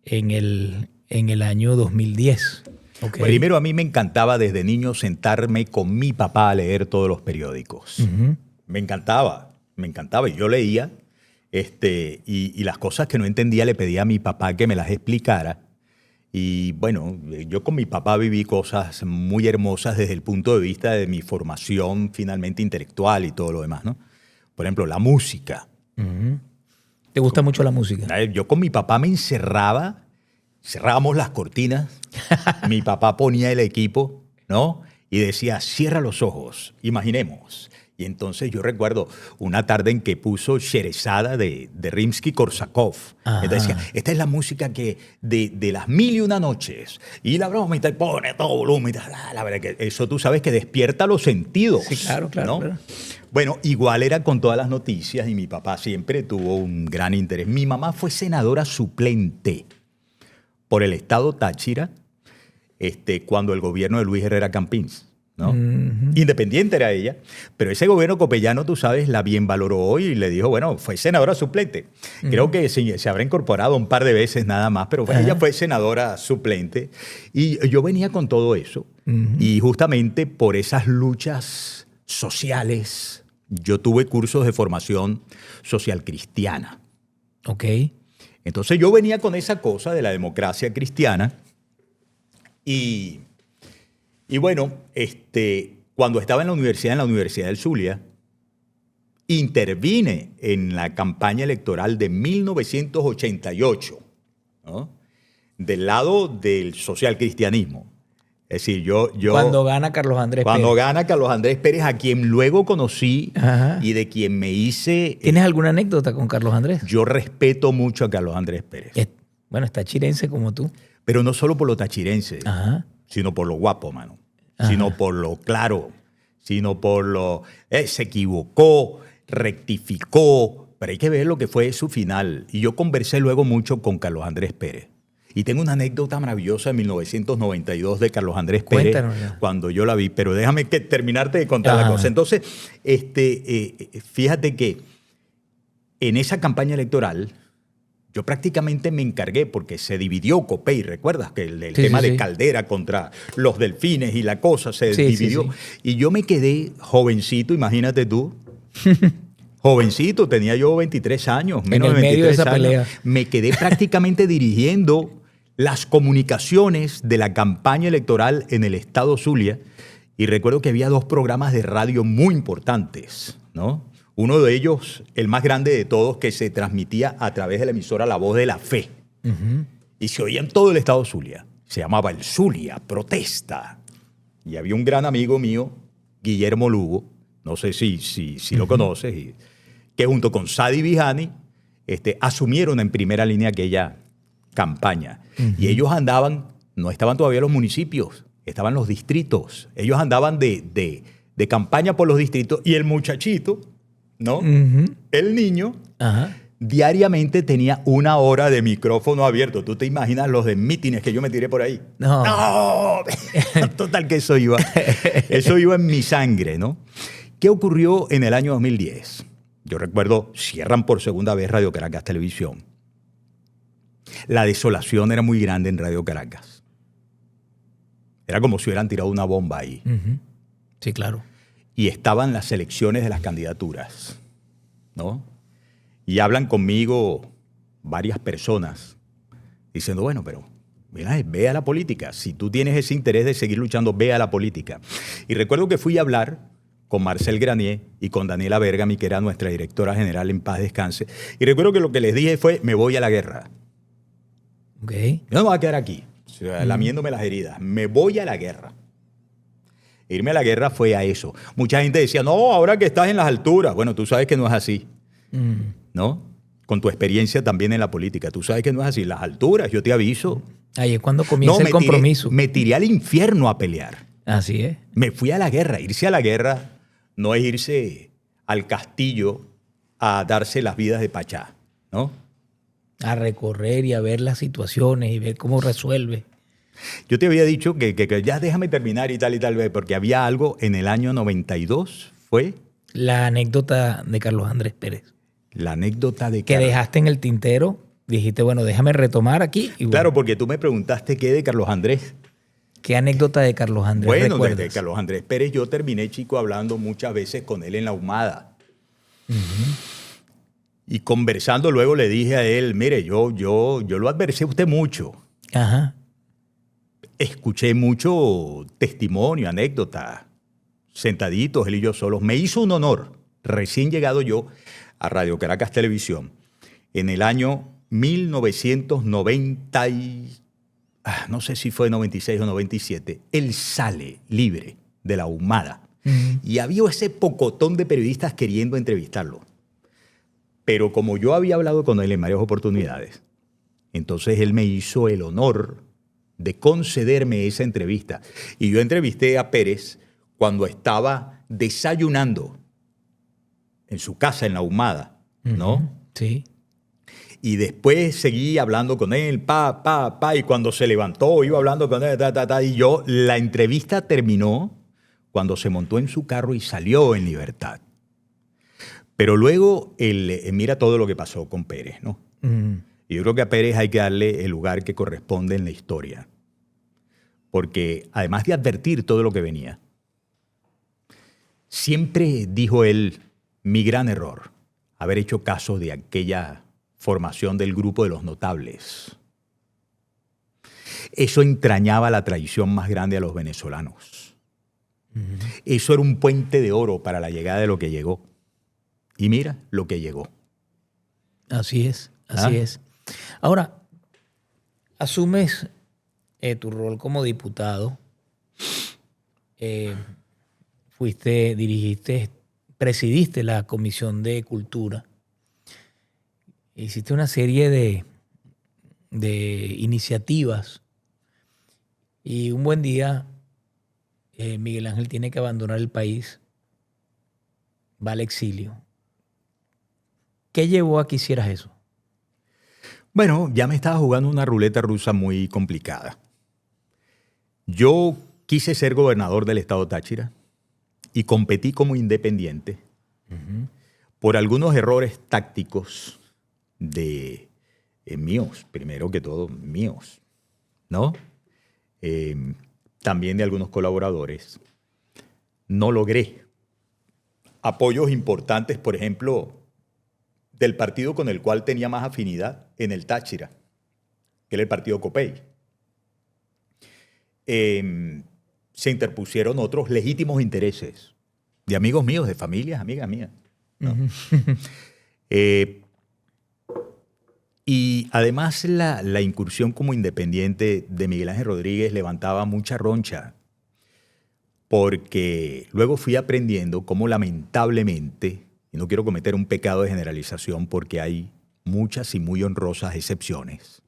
el año 2010. Okay. Primero, a mí me encantaba desde niño sentarme con mi papá a leer todos los periódicos. Me encantaba. Y yo leía y las cosas que no entendía le pedía a mi papá que me las explicara. Y bueno, yo con mi papá viví cosas muy hermosas desde el punto de vista de mi formación finalmente intelectual y todo lo demás, ¿no? Por ejemplo, la música. ¿Te gusta mucho la música? Yo con mi papá me cerrábamos las cortinas, mi papá ponía el equipo, ¿no? Y decía, cierra los ojos, imaginemos. Y entonces yo recuerdo una tarde en que puso Sherezada de Rimsky-Korsakov. Entonces decía, esta es la música que de las 1001 noches. Y la broma y te pone todo volumen. La verdad que eso tú sabes que despierta los sentidos. Sí, claro, ¿no? claro. Bueno, igual era con todas las noticias y mi papá siempre tuvo un gran interés. Mi mamá fue senadora suplente por el estado Táchira cuando el gobierno de Luis Herrera Campins, ¿no? Independiente era ella, pero ese gobierno copellano, tú sabes, la bien valoró hoy y le dijo, bueno, fue senadora suplente. Creo que se habrá incorporado un par de veces nada más, pero ella fue senadora suplente. Y yo venía con todo eso. Y justamente por esas luchas sociales, yo tuve cursos de formación social cristiana. Ok. Entonces yo venía con esa cosa de la democracia cristiana y bueno, cuando estaba en la Universidad del Zulia, intervine en la campaña electoral de 1988, ¿no? Del lado del socialcristianismo. Es decir, yo cuando gana Carlos Andrés Pérez. Cuando gana Carlos Andrés Pérez, a quien luego conocí y de quien me hice... ¿Tienes alguna anécdota con Carlos Andrés? Yo respeto mucho a Carlos Andrés Pérez. Bueno, es tachirense como tú. Pero no solo por lo tachirense, sino por lo guapo, mano. Sino por lo claro, sino por lo... se equivocó, rectificó, pero hay que ver lo que fue su final. Y yo conversé luego mucho con Carlos Andrés Pérez. Y tengo una anécdota maravillosa de 1992 de Carlos Andrés Pérez. Cuéntanos. Cuando yo la vi, pero déjame terminarte de contar la cosa. Entonces, fíjate que en esa campaña electoral yo prácticamente me encargué porque se dividió Copey, ¿recuerdas? Que el tema de Caldera contra los delfines y la cosa se dividió. Sí. Y yo me quedé jovencito, imagínate tú. Jovencito, tenía yo 23 años, menos de 23 años. Pelea. Me quedé prácticamente dirigiendo las comunicaciones de la campaña electoral en el estado Zulia. Y recuerdo que había 2 programas de radio muy importantes, ¿no? Uno de ellos, el más grande de todos, que se transmitía a través de la emisora La Voz de la Fe. Y se oía en todo el estado Zulia. Se llamaba el Zulia Protesta. Y había un gran amigo mío, Guillermo Lugo, no sé si lo conoces, que junto con Sadi Vijani asumieron en primera línea aquella campaña. Y ellos andaban, no estaban todavía los municipios, estaban los distritos. Ellos andaban de campaña por los distritos y el muchachito, ¿no? El niño, diariamente tenía 1 hora de micrófono abierto. ¿Tú te imaginas los de mítines que yo me tiré por ahí? No. Total que eso iba en mi sangre, ¿no? ¿Qué ocurrió en el año 2010? Yo recuerdo, cierran por segunda vez Radio Caracas Televisión. La desolación era muy grande en Radio Caracas. Era como si hubieran tirado una bomba ahí. Sí, claro. Y estaban las elecciones de las candidaturas. ¿no? Y hablan conmigo varias personas diciendo, bueno, pero mira, ve a la política. Si tú tienes ese interés de seguir luchando, ve a la política. Y recuerdo que fui a hablar con Marcel Granier y con Daniela Bergami, que era nuestra directora general, en paz descanse. Y recuerdo que lo que les dije fue, me voy a la guerra. Okay. Yo no me voy a quedar aquí, lamiéndome las heridas. Me voy a la guerra. Irme a la guerra fue a eso. Mucha gente decía, no, ahora que estás en las alturas. Bueno, tú sabes que no es así, ¿no? Con tu experiencia también en la política. Tú sabes que no es así. Las alturas, yo te aviso. Ahí es cuando comienza el compromiso. Me tiré al infierno a pelear. Así es. Me fui a la guerra. Irse a la guerra no es irse al castillo a darse las vidas de Pachá, ¿no? A recorrer y a ver las situaciones y ver cómo resuelve. Yo te había dicho que ya déjame terminar y tal vez, porque había algo en el año 92, ¿fue? La anécdota de Carlos Andrés Pérez. La anécdota de que dejaste en el tintero. Dijiste, bueno, déjame retomar aquí. Y claro, bueno, porque tú me preguntaste qué de Carlos Andrés. ¿qué anécdota de Carlos Andrés Bueno, recuerdas? de Carlos Andrés Pérez yo terminé, chico, hablando muchas veces con él en la Humada. Y conversando luego le dije a él, mire, yo lo advertí a usted mucho. Ajá. Escuché mucho testimonio, anécdota, sentaditos, él y yo solos. Me hizo un honor, recién llegado yo a Radio Caracas Televisión, en el año 1990, no sé si fue 96 o 97, él sale libre de la Humada. Y había ese pocotón de periodistas queriendo entrevistarlo. Pero como yo había hablado con él en varias oportunidades, entonces él me hizo el honor de concederme esa entrevista. Y yo entrevisté a Pérez cuando estaba desayunando en su casa en la Humada, ¿no? Sí. Y después seguí hablando con él, y cuando se levantó iba hablando con él, y yo, la entrevista terminó cuando se montó en su carro y salió en libertad. Pero luego, mira todo lo que pasó con Pérez, ¿no? Y yo creo que a Pérez hay que darle el lugar que corresponde en la historia. Porque además de advertir todo lo que venía, siempre dijo él, mi gran error, haber hecho caso de aquella formación del grupo de los notables. Eso entrañaba la traición más grande a los venezolanos. Eso era un puente de oro para la llegada de lo que llegó. Y mira lo que llegó. Así es, así es. Ahora, asumes tu rol como diputado, presidiste la Comisión de Cultura, hiciste una serie de iniciativas y un buen día Miguel Ángel tiene que abandonar el país, va al exilio. ¿Qué llevó a que hicieras eso? Bueno, ya me estaba jugando una ruleta rusa muy complicada. Yo quise ser gobernador del estado Táchira y competí como independiente por algunos errores tácticos míos, primero que todo míos, ¿no? También de algunos colaboradores. No logré apoyos importantes, por ejemplo, del partido con el cual tenía más afinidad en el Táchira, que era el partido Copey. Se interpusieron otros legítimos intereses de amigos míos, de familias, amigas mías, ¿no? Y además la incursión como independiente de Miguel Ángel Rodríguez levantaba mucha roncha, porque luego fui aprendiendo cómo lamentablemente, y no quiero cometer un pecado de generalización porque hay muchas y muy honrosas excepciones,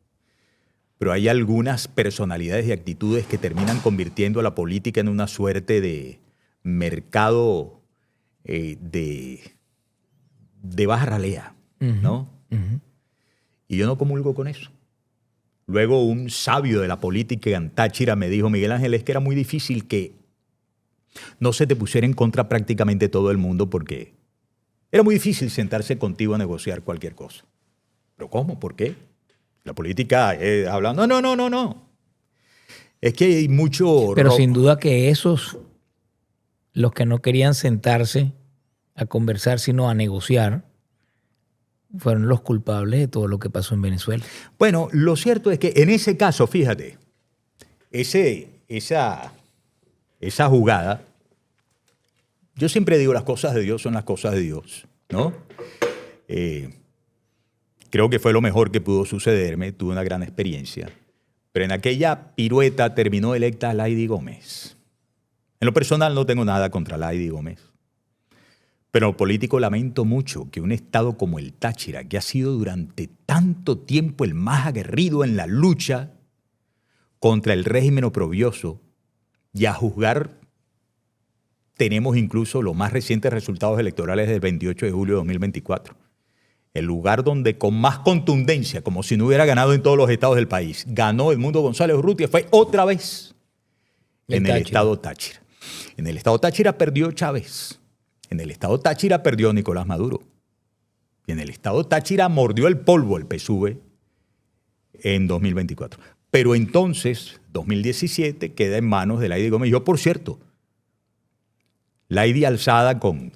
pero hay algunas personalidades y actitudes que terminan convirtiendo a la política en una suerte de mercado de baja ralea, ¿no? Y yo no comulgo con eso. Luego un sabio de la política en Táchira me dijo, Miguel Ángel, es que era muy difícil que no se te pusiera en contra prácticamente todo el mundo porque era muy difícil sentarse contigo a negociar cualquier cosa. ¿Pero cómo? ¿Por qué? La política hablando, no. Es que hay mucho... Pero sin duda que esos, los que no querían sentarse a conversar, sino a negociar, fueron los culpables de todo lo que pasó en Venezuela. Bueno, lo cierto es que en ese caso, fíjate, esa jugada, yo siempre digo las cosas de Dios son las cosas de Dios, ¿no? Creo que fue lo mejor que pudo sucederme, tuve una gran experiencia, pero en aquella pirueta terminó electa Lady Gómez. En lo personal no tengo nada contra Lady Gómez, pero en lo político lamento mucho que un estado como el Táchira, que ha sido durante tanto tiempo el más aguerrido en la lucha contra el régimen oprobioso, y a juzgar tenemos incluso los más recientes resultados electorales del 28 de julio de 2024. El lugar donde con más contundencia, como si no hubiera ganado en todos los estados del país, ganó Edmundo González Urrutia fue otra vez en el estado Táchira. En el estado Táchira perdió Chávez. En el estado Táchira perdió Nicolás Maduro. Y en el estado Táchira mordió el polvo el PSUV en 2024. Pero entonces, 2017, queda en manos de Lady Gómez. Yo, por cierto, Lady alzada con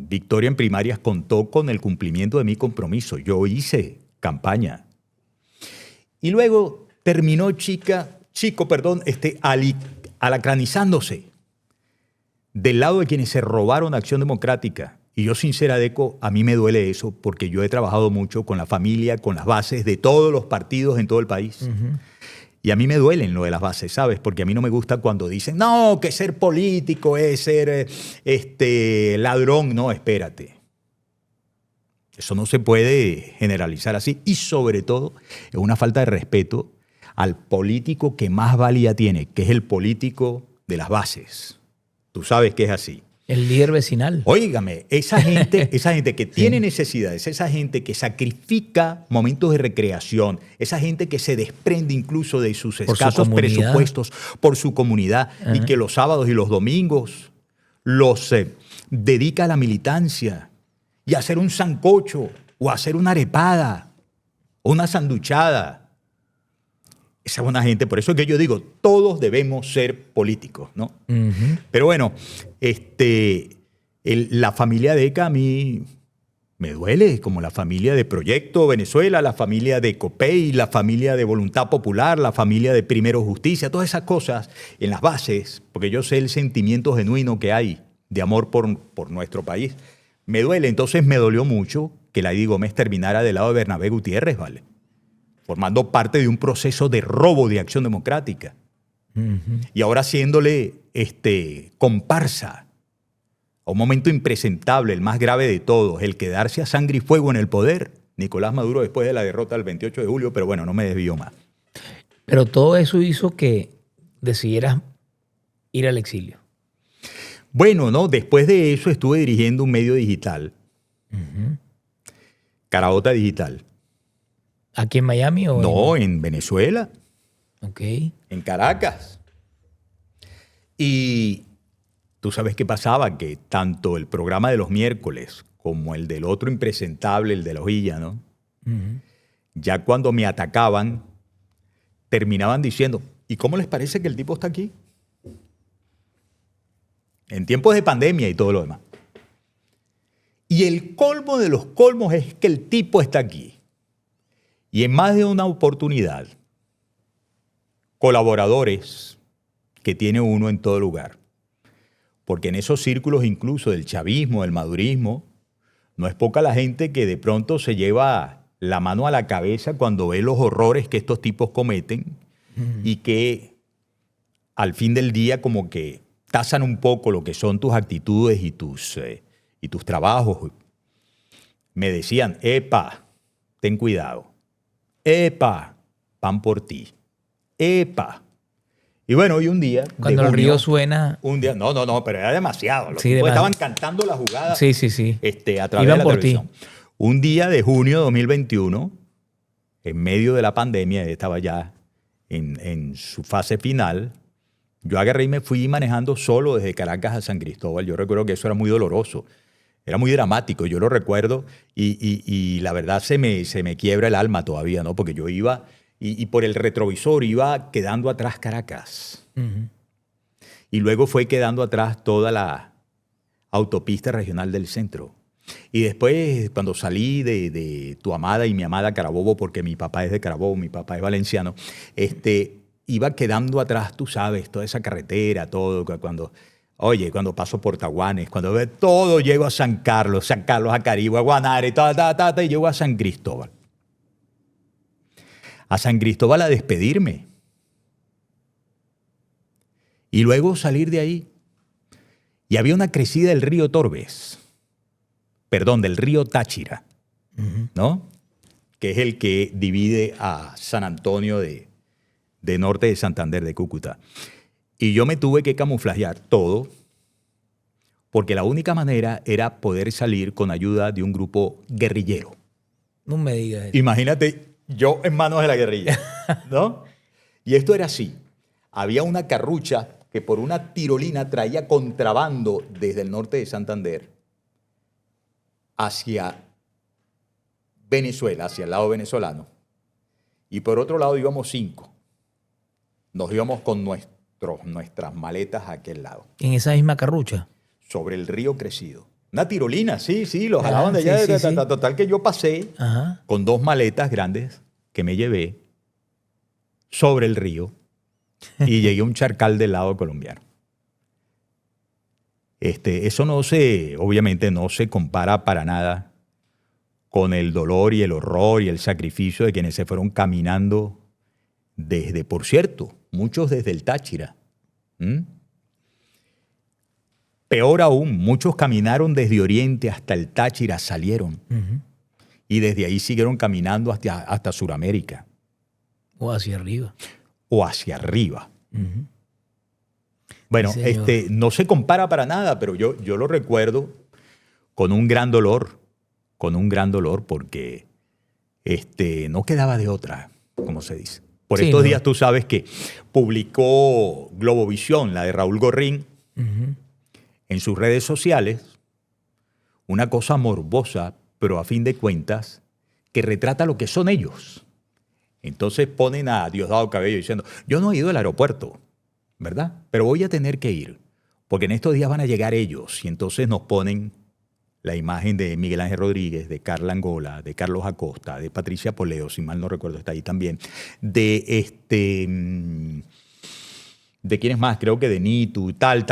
victoria en primarias contó con el cumplimiento de mi compromiso. Yo hice campaña. Y luego terminó alacranizándose del lado de quienes se robaron Acción Democrática. Y yo, Deco, a mí me duele eso porque yo he trabajado mucho con la familia, con las bases de todos los partidos en todo el país. Uh-huh. Y a mí me duelen lo de las bases, ¿sabes? Porque a mí no me gusta cuando dicen, no, que ser político es ser ladrón. No, espérate. Eso no se puede generalizar así. Y sobre todo, es una falta de respeto al político que más valía tiene, que es el político de las bases. Tú sabes que es así. El líder vecinal. Óigame, esa gente que tiene necesidades, esa gente que sacrifica momentos de recreación, esa gente que se desprende incluso de sus escasos presupuestos por su comunidad y que los sábados y los domingos los dedica a la militancia y a hacer un sancocho o a hacer una arepada o una sanduchada. Esa buena gente, por eso es que yo digo, todos debemos ser políticos, ¿no? Uh-huh. Pero bueno, la familia Deca a mí me duele, como la familia de Proyecto Venezuela, la familia de COPEI, la familia de Voluntad Popular, la familia de Primero Justicia, todas esas cosas en las bases, porque yo sé el sentimiento genuino que hay de amor por nuestro país. Me duele, entonces me dolió mucho que Lady Gómez terminara del lado de Bernabé Gutiérrez, ¿vale? Formando parte de un proceso de robo de Acción Democrática. Uh-huh. Y ahora haciéndole comparsa a un momento impresentable, el más grave de todos, el quedarse a sangre y fuego en el poder. Nicolás Maduro después de la derrota del 28 de julio, pero bueno, no me desvío más. Pero todo eso hizo que decidieras ir al exilio. Bueno, no, después de eso estuve dirigiendo un medio digital, uh-huh. Caraota Digital. ¿Aquí en Miami o No, en Venezuela. Ok. En Caracas. Y tú sabes qué pasaba, que tanto el programa de los miércoles como el del otro impresentable, el de la hojilla, ¿no? Uh-huh. Ya cuando me atacaban, terminaban diciendo, ¿y cómo les parece que el tipo está aquí? En tiempos de pandemia y todo lo demás. Y el colmo de los colmos es que el tipo está aquí. Y en más de una oportunidad, colaboradores que tiene uno en todo lugar. Porque en esos círculos incluso del chavismo, del madurismo, no es poca la gente que de pronto se lleva la mano a la cabeza cuando ve los horrores que estos tipos cometen y que al fin del día como que tasan un poco lo que son tus actitudes y tus trabajos. Me decían, epa, ten cuidado. Epa, van por ti. Epa. Y bueno, hoy un día... Cuando el río suena... Un día, no, pero era demasiado. Los tipos estaban cantando la jugada sí. A través de la televisión. Un día de junio de 2021, en medio de la pandemia, estaba ya en su fase final, yo agarré y me fui manejando solo desde Caracas a San Cristóbal. Yo recuerdo que eso era muy doloroso. Era muy dramático, yo lo recuerdo, y la verdad se me quiebra el alma todavía, ¿no? Porque yo iba, y por el retrovisor iba quedando atrás Caracas. Uh-huh. Y luego fue quedando atrás toda la autopista regional del centro. Y después, cuando salí de tu amada y mi amada Carabobo, porque mi papá es de Carabobo, mi papá es valenciano, iba quedando atrás, tú sabes, toda esa carretera, todo, cuando paso por Taguanes, cuando veo todo, llego a San Carlos, a Carigua, a Guanare, y llego a San Cristóbal. A San Cristóbal a despedirme. Y luego salir de ahí. Y había una crecida del río Torbes, perdón, del río Táchira, ¿no? Que es el que divide a San Antonio de norte de Santander, de Cúcuta. Y yo me tuve que camuflajear todo, porque la única manera era poder salir con ayuda de un grupo guerrillero. No me digas eso. Imagínate, yo en manos de la guerrilla, ¿no? Y esto era así. Había una carrucha que por una tirolina traía contrabando desde el norte de Santander hacia Venezuela, hacia el lado venezolano. Y por otro lado íbamos 5. Nos íbamos con nuestras maletas a aquel lado. ¿En esa misma carrucha? Sobre el río Crecido. Una tirolina, sí, los jalaban de allá. Sí. Total que yo pasé con 2 maletas grandes que me llevé sobre el río y llegué a un charcal del lado colombiano. Eso obviamente no se compara para nada con el dolor y el horror y el sacrificio de quienes se fueron caminando desde, por cierto, muchos desde el Táchira. Peor aún, muchos caminaron desde Oriente hasta el Táchira, salieron. Y desde ahí siguieron caminando hasta Sudamérica. O hacia arriba. Bueno, Sí, no se compara para nada, pero yo lo recuerdo con un gran dolor porque no quedaba de otra, como se dice. Por estos días tú sabes que publicó Globovisión, la de Raúl Gorrín, en sus redes sociales, una cosa morbosa, pero a fin de cuentas, que retrata lo que son ellos. Entonces ponen a Diosdado Cabello diciendo, yo no he ido al aeropuerto, ¿verdad? Pero voy a tener que ir, porque en estos días van a llegar ellos. Y entonces nos ponen la imagen de Miguel Ángel Rodríguez, de Carla Angola, de Carlos Acosta, de Patricia Poleo, si mal no recuerdo, está ahí también, ¿de quién es más? Creo que de Nitu, tal.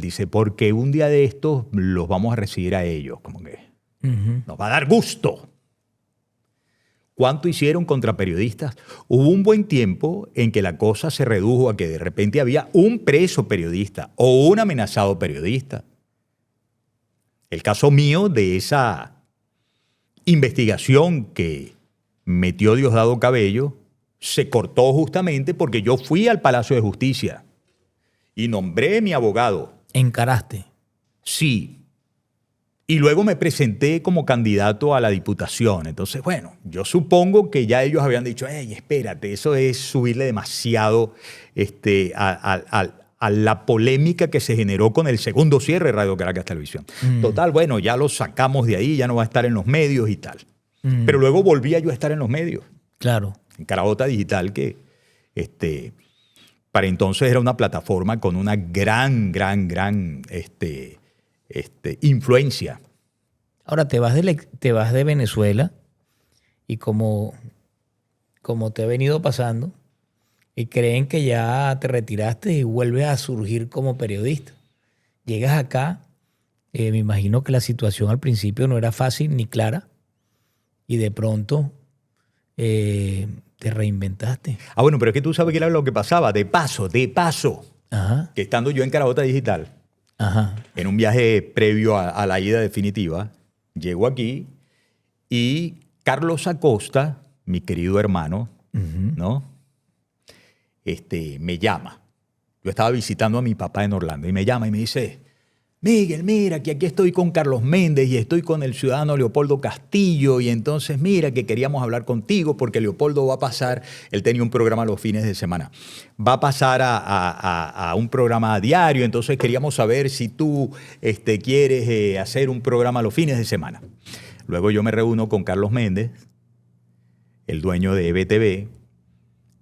Dice, porque un día de estos los vamos a recibir a ellos, como que nos va a dar gusto. ¿Cuánto hicieron contra periodistas? Hubo un buen tiempo en que la cosa se redujo a que de repente había un preso periodista o un amenazado periodista. El caso mío de esa investigación que metió Diosdado Cabello se cortó justamente porque yo fui al Palacio de Justicia y nombré a mi abogado. ¿Encaraste? Sí. Y luego me presenté como candidato a la diputación. Entonces, bueno, yo supongo que ya ellos habían dicho, hey, espérate, eso es subirle demasiado a la polémica que se generó con el segundo cierre de Radio Caracas Televisión. Total, bueno, ya lo sacamos de ahí, ya no va a estar en los medios y tal. Pero luego volvía yo a estar en los medios. Claro. En Carabota Digital, que para entonces era una plataforma con una gran influencia. Ahora te vas de Venezuela y como te ha venido pasando, y creen que ya te retiraste y vuelves a surgir como periodista. Llegas acá, me imagino que la situación al principio no era fácil ni clara, y de pronto te reinventaste. Bueno, pero es que tú sabes que era lo que pasaba, de paso, Ajá. que estando yo en Carabota Digital, en un viaje previo a la ida definitiva, llego aquí y Carlos Acosta, mi querido hermano, ¿no? Me llama. Yo estaba visitando a mi papá en Orlando y me llama y me dice, Miguel, mira que aquí estoy con Carlos Méndez y estoy con el ciudadano Leopoldo Castillo y entonces mira que queríamos hablar contigo porque Leopoldo va a pasar, él tenía un programa los fines de semana, va a pasar a un programa a diario, entonces queríamos saber si tú quieres hacer un programa los fines de semana. Luego yo me reúno con Carlos Méndez, el dueño de EBTV,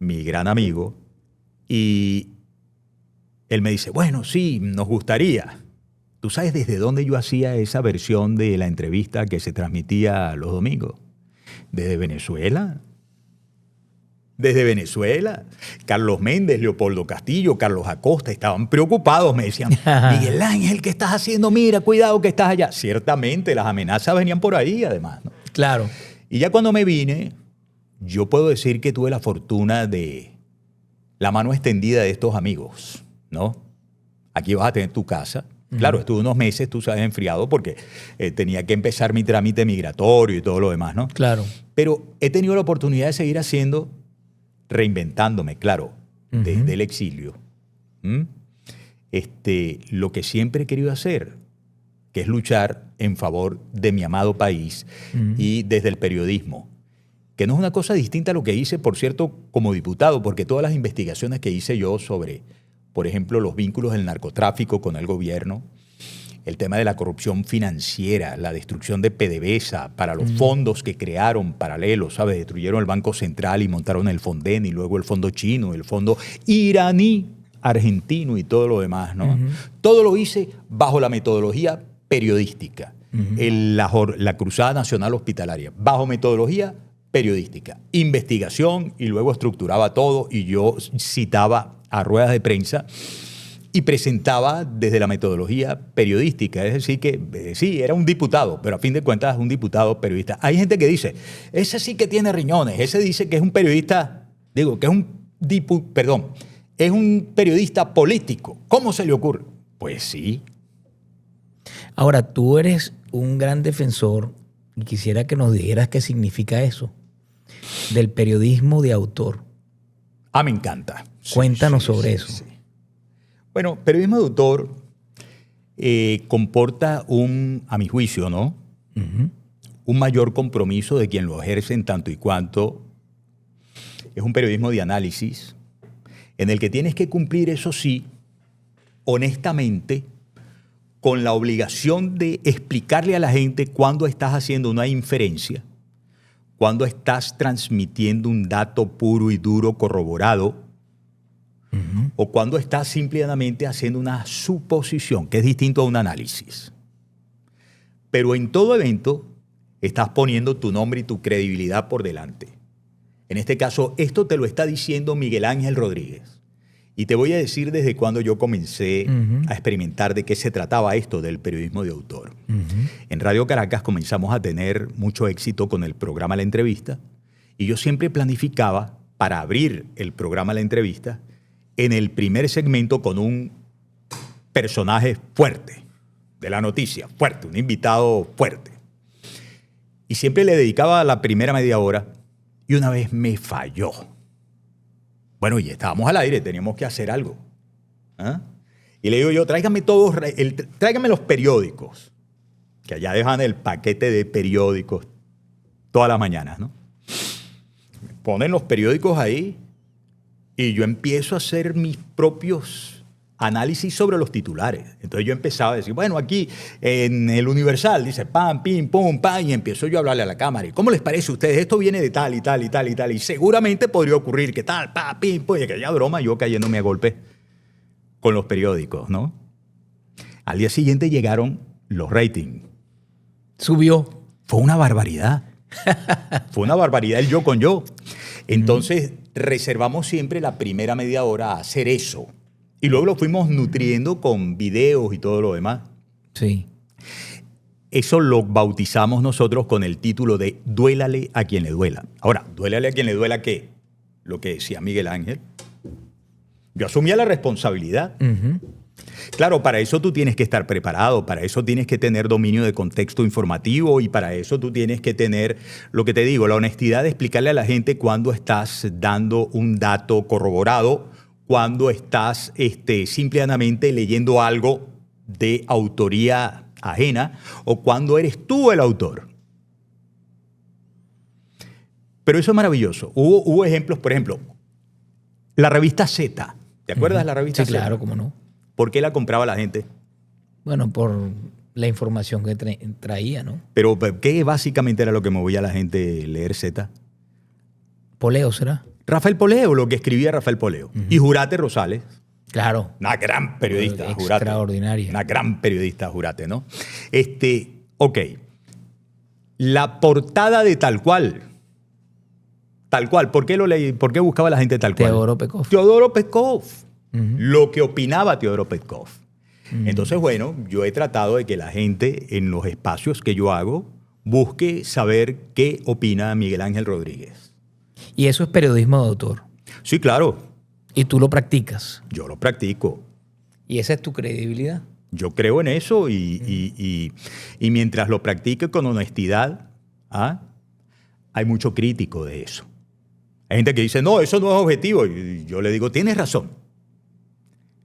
mi gran amigo, y él me dice, bueno, sí, nos gustaría. ¿Tú sabes desde dónde yo hacía esa versión de la entrevista que se transmitía los domingos? Desde Venezuela. Desde Venezuela. Carlos Méndez, Leopoldo Castillo, Carlos Acosta estaban preocupados. Me decían, Miguel Ángel, ¿qué estás haciendo? Mira, cuidado que estás allá. Ciertamente, las amenazas venían por ahí, además, ¿no? Claro. Y ya cuando me vine, yo puedo decir que tuve la fortuna de la mano extendida de estos amigos, ¿no? Aquí vas a tener tu casa. Claro, estuve unos meses, tú sabes, enfriado porque tenía que empezar mi trámite migratorio y todo lo demás, ¿no? Claro. Pero he tenido la oportunidad de seguir haciendo, reinventándome, claro, desde el exilio. Lo que siempre he querido hacer, que es luchar en favor de mi amado país y desde el periodismo, que no es una cosa distinta a lo que hice, por cierto, como diputado, porque todas las investigaciones que hice yo sobre, por ejemplo, los vínculos del narcotráfico con el gobierno, el tema de la corrupción financiera, la destrucción de PDVSA para los fondos que crearon paralelos, ¿sabes? Destruyeron el Banco Central y montaron el Fonden y luego el fondo chino, el fondo iraní, argentino y todo lo demás, ¿no? Todo lo hice bajo la metodología periodística. La Cruzada Nacional Hospitalaria, bajo metodología periodística. Investigación y luego estructuraba todo y yo citaba a ruedas de prensa y presentaba desde la metodología periodística. Es decir, que sí, era un diputado, pero a fin de cuentas un diputado periodista. Hay gente que dice, ese sí que tiene riñones, ese dice que es un periodista, digo, que es es un periodista político. ¿Cómo se le ocurre? Pues sí. Ahora, tú eres un gran defensor y quisiera que nos dijeras qué significa eso, del periodismo de autor. Ah, me encanta. Cuéntanos sobre eso. Sí. Bueno, periodismo de autor comporta a mi juicio, ¿no? Un mayor compromiso de quien lo ejerce en tanto y cuanto es un periodismo de análisis en el que tienes que cumplir, eso sí, honestamente, con la obligación de explicarle a la gente cuándo estás haciendo una inferencia, cuándo estás transmitiendo un dato puro y duro corroborado, o cuando estás simplemente haciendo una suposición, que es distinto a un análisis. Pero en todo evento estás poniendo tu nombre y tu credibilidad por delante. En este caso, esto te lo está diciendo Miguel Ángel Rodríguez. Y te voy a decir desde cuando yo comencé a experimentar de qué se trataba esto del periodismo de autor. En Radio Caracas comenzamos a tener mucho éxito con el programa La Entrevista y yo siempre planificaba para abrir el programa La Entrevista en el primer segmento con un personaje fuerte de la noticia, fuerte, un invitado fuerte. Y siempre le dedicaba la primera media hora y una vez me falló. Bueno, y estábamos al aire, teníamos que hacer algo. ¿Ah? Y le digo yo, tráigame los periódicos, que allá dejan el paquete de periódicos todas las mañanas, ¿no? Me ponen los periódicos ahí y yo empiezo a hacer mis propios análisis sobre los titulares. Entonces yo empezaba a decir, bueno, aquí en el Universal dice pam, pim, pum, pam, y empiezo yo a hablarle a la cámara. ¿Y cómo les parece a ustedes? Esto viene de tal y tal y tal y tal, y seguramente podría ocurrir que tal, pam, pim, pum, y aquella broma, yo cayéndome a golpe con los periódicos, ¿no? Al día siguiente llegaron los ratings. Subió. Fue una barbaridad. Fue una barbaridad el yo con yo. Entonces reservamos siempre la primera media hora a hacer eso. Y luego lo fuimos nutriendo con videos y todo lo demás. Sí. Eso lo bautizamos nosotros con el título de Duélale a quien le duela. Ahora, duélale a quien le duela, ¿qué? Lo que decía Miguel Ángel. Yo asumía la responsabilidad. Claro, para eso tú tienes que estar preparado, para eso tienes que tener dominio de contexto informativo y para eso tú tienes que tener, lo que te digo, la honestidad de explicarle a la gente cuando estás dando un dato corroborado, cuando estás simplemente leyendo algo de autoría ajena o cuando eres tú el autor. Pero eso es maravilloso. Hubo ejemplos, por ejemplo, la revista Z. ¿Te acuerdas de la revista Z? Sí, claro, cómo no. ¿Por qué la compraba la gente? Bueno, por la información que traía, ¿no? Pero ¿qué básicamente era lo que movía a la gente leer Z? Poleo, ¿será? Rafael Poleo, lo que escribía Rafael Poleo. Y Jurate Rosales. Claro. Una gran periodista, jurate. Extraordinaria. Una gran periodista, jurate, ¿no? Ok. La portada de Tal Cual. Tal Cual. ¿Por qué lo leí? ¿Por qué buscaba la gente Tal Cual? Teodoro Peskov. Teodoro Peskov. Lo que opinaba Teodoro Peskov. Entonces, bueno, yo he tratado de que la gente en los espacios que yo hago busque saber qué opina Miguel Ángel Rodríguez. Y eso es periodismo de autor. Sí, claro. Y tú lo practicas. Yo lo practico. Y esa es tu credibilidad. Yo creo en eso y mientras lo practique con honestidad, hay mucho crítico de eso. Hay gente que dice, no, eso no es objetivo. Y yo le digo, tienes razón.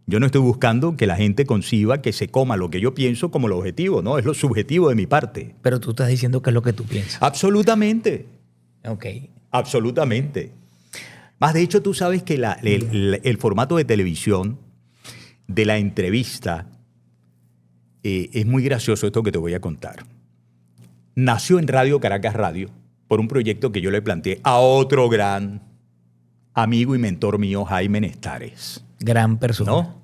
Yo no estoy buscando que la gente conciba que se coma lo que yo pienso como lo objetivo, no, es lo subjetivo de mi parte. Pero tú estás diciendo que es lo que tú piensas. Absolutamente. Ok. Absolutamente. Más de hecho, tú sabes que el formato de televisión de la entrevista es muy gracioso esto que te voy a contar. Nació en Radio Caracas Radio por un proyecto que yo le planteé a otro gran amigo y mentor mío, Jaime Nestares. Gran persona. ¿No?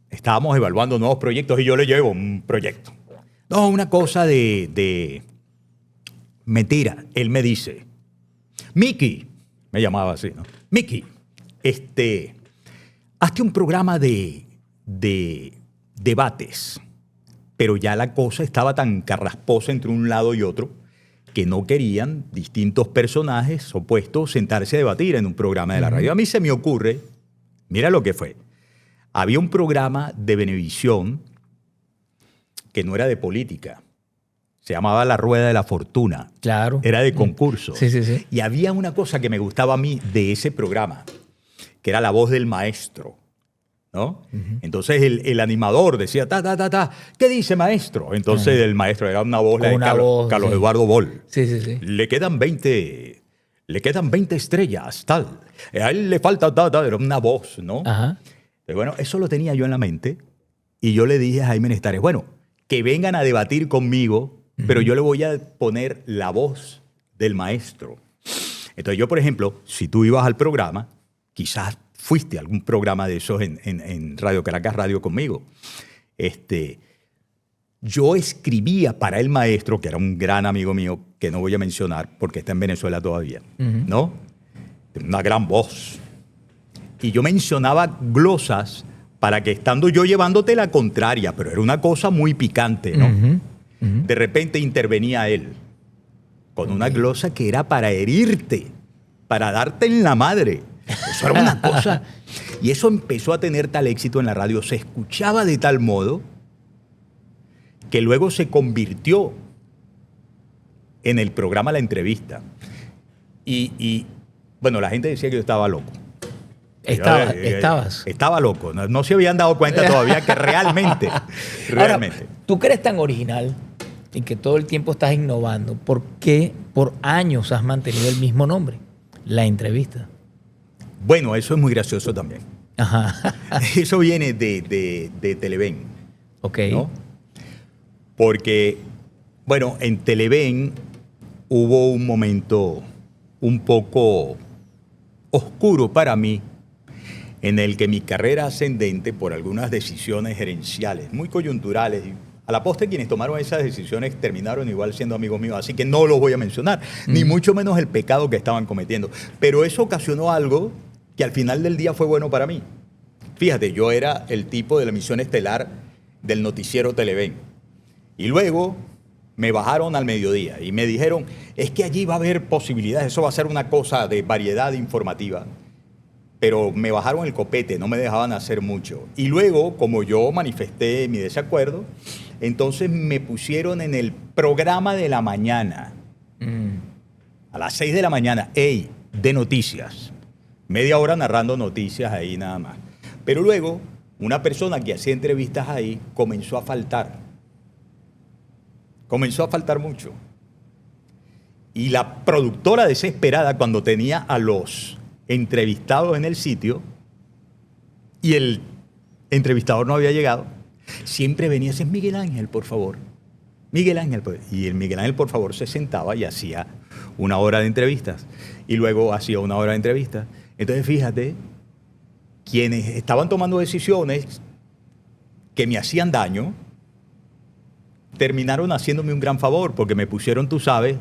Estábamos evaluando nuevos proyectos y yo le llevo un proyecto. No, una cosa de mentira. Él me dice, Miki, me llamaba así, ¿no? Miki, hazte un programa de debates. Pero ya la cosa estaba tan carrasposa entre un lado y otro que no querían distintos personajes opuestos sentarse a debatir en un programa de la radio. A mí se me ocurre, mira lo que fue. Había un programa de Venevisión que no era de política. Se llamaba La Rueda de la Fortuna. Claro. Era de concurso. Sí, sí, sí. Y había una cosa que me gustaba a mí de ese programa, que era la voz del maestro, ¿no? Entonces el animador decía, ¿qué dice maestro? Entonces el maestro era una voz, Carlos sí. Eduardo Boll. Sí, sí, sí. Le quedan 20 estrellas, tal. A él le falta, era una voz, ¿no? Ajá. Pero bueno, eso lo tenía yo en la mente y yo le dije a Jaime Nestares, bueno, que vengan a debatir conmigo, pero yo le voy a poner la voz del maestro. Entonces yo, por ejemplo, si tú ibas al programa, quizás fuiste a algún programa de esos en Radio Caracas Radio conmigo. Yo escribía para el maestro, que era un gran amigo mío, que no voy a mencionar porque está en Venezuela todavía, ¿no? Una gran voz. Y yo mencionaba glosas para que estando yo llevándote la contraria, pero era una cosa muy picante, ¿no? De repente intervenía él con una glosa que era para herirte, para darte en la madre. Eso era una cosa. Y eso empezó a tener tal éxito en la radio, se escuchaba de tal modo que luego se convirtió en el programa La Entrevista. Y bueno, la gente decía que yo estaba loco. Estabas. Estaba loco. No se habían dado cuenta todavía que realmente. Ahora, tú que eres tan original y que todo el tiempo estás innovando, ¿por qué por años has mantenido el mismo nombre? La Entrevista. Bueno, eso es muy gracioso también. Ajá. Eso viene de Televen. Ok. ¿No? Porque, bueno, en Televen hubo un momento un poco oscuro para mí en el que mi carrera ascendente por algunas decisiones gerenciales muy coyunturales, a la postre quienes tomaron esas decisiones terminaron igual siendo amigos míos, así que no los voy a mencionar, ni mucho menos el pecado que estaban cometiendo. Pero eso ocasionó algo que al final del día fue bueno para mí. Fíjate, yo era el tipo de la emisión estelar del noticiero Televen. Y luego me bajaron al mediodía y me dijeron, es que allí va a haber posibilidades, eso va a ser una cosa de variedad informativa. Pero me bajaron el copete, no me dejaban hacer mucho. Y luego, como yo manifesté mi desacuerdo, entonces me pusieron en el programa de la mañana, a las 6 de la mañana, de noticias. Media hora narrando noticias ahí nada más. Pero luego, una persona que hacía entrevistas ahí comenzó a faltar. Comenzó a faltar mucho. Y la productora desesperada, cuando tenía a los entrevistados en el sitio y el entrevistador no había llegado, siempre venía a decir, Miguel Ángel, por favor. Miguel Ángel. Y el Miguel Ángel, por favor, se sentaba y hacía una hora de entrevistas. Y luego hacía una hora de entrevistas. Entonces, fíjate quienes estaban tomando decisiones que me hacían daño, terminaron haciéndome un gran favor, porque me pusieron, tú sabes,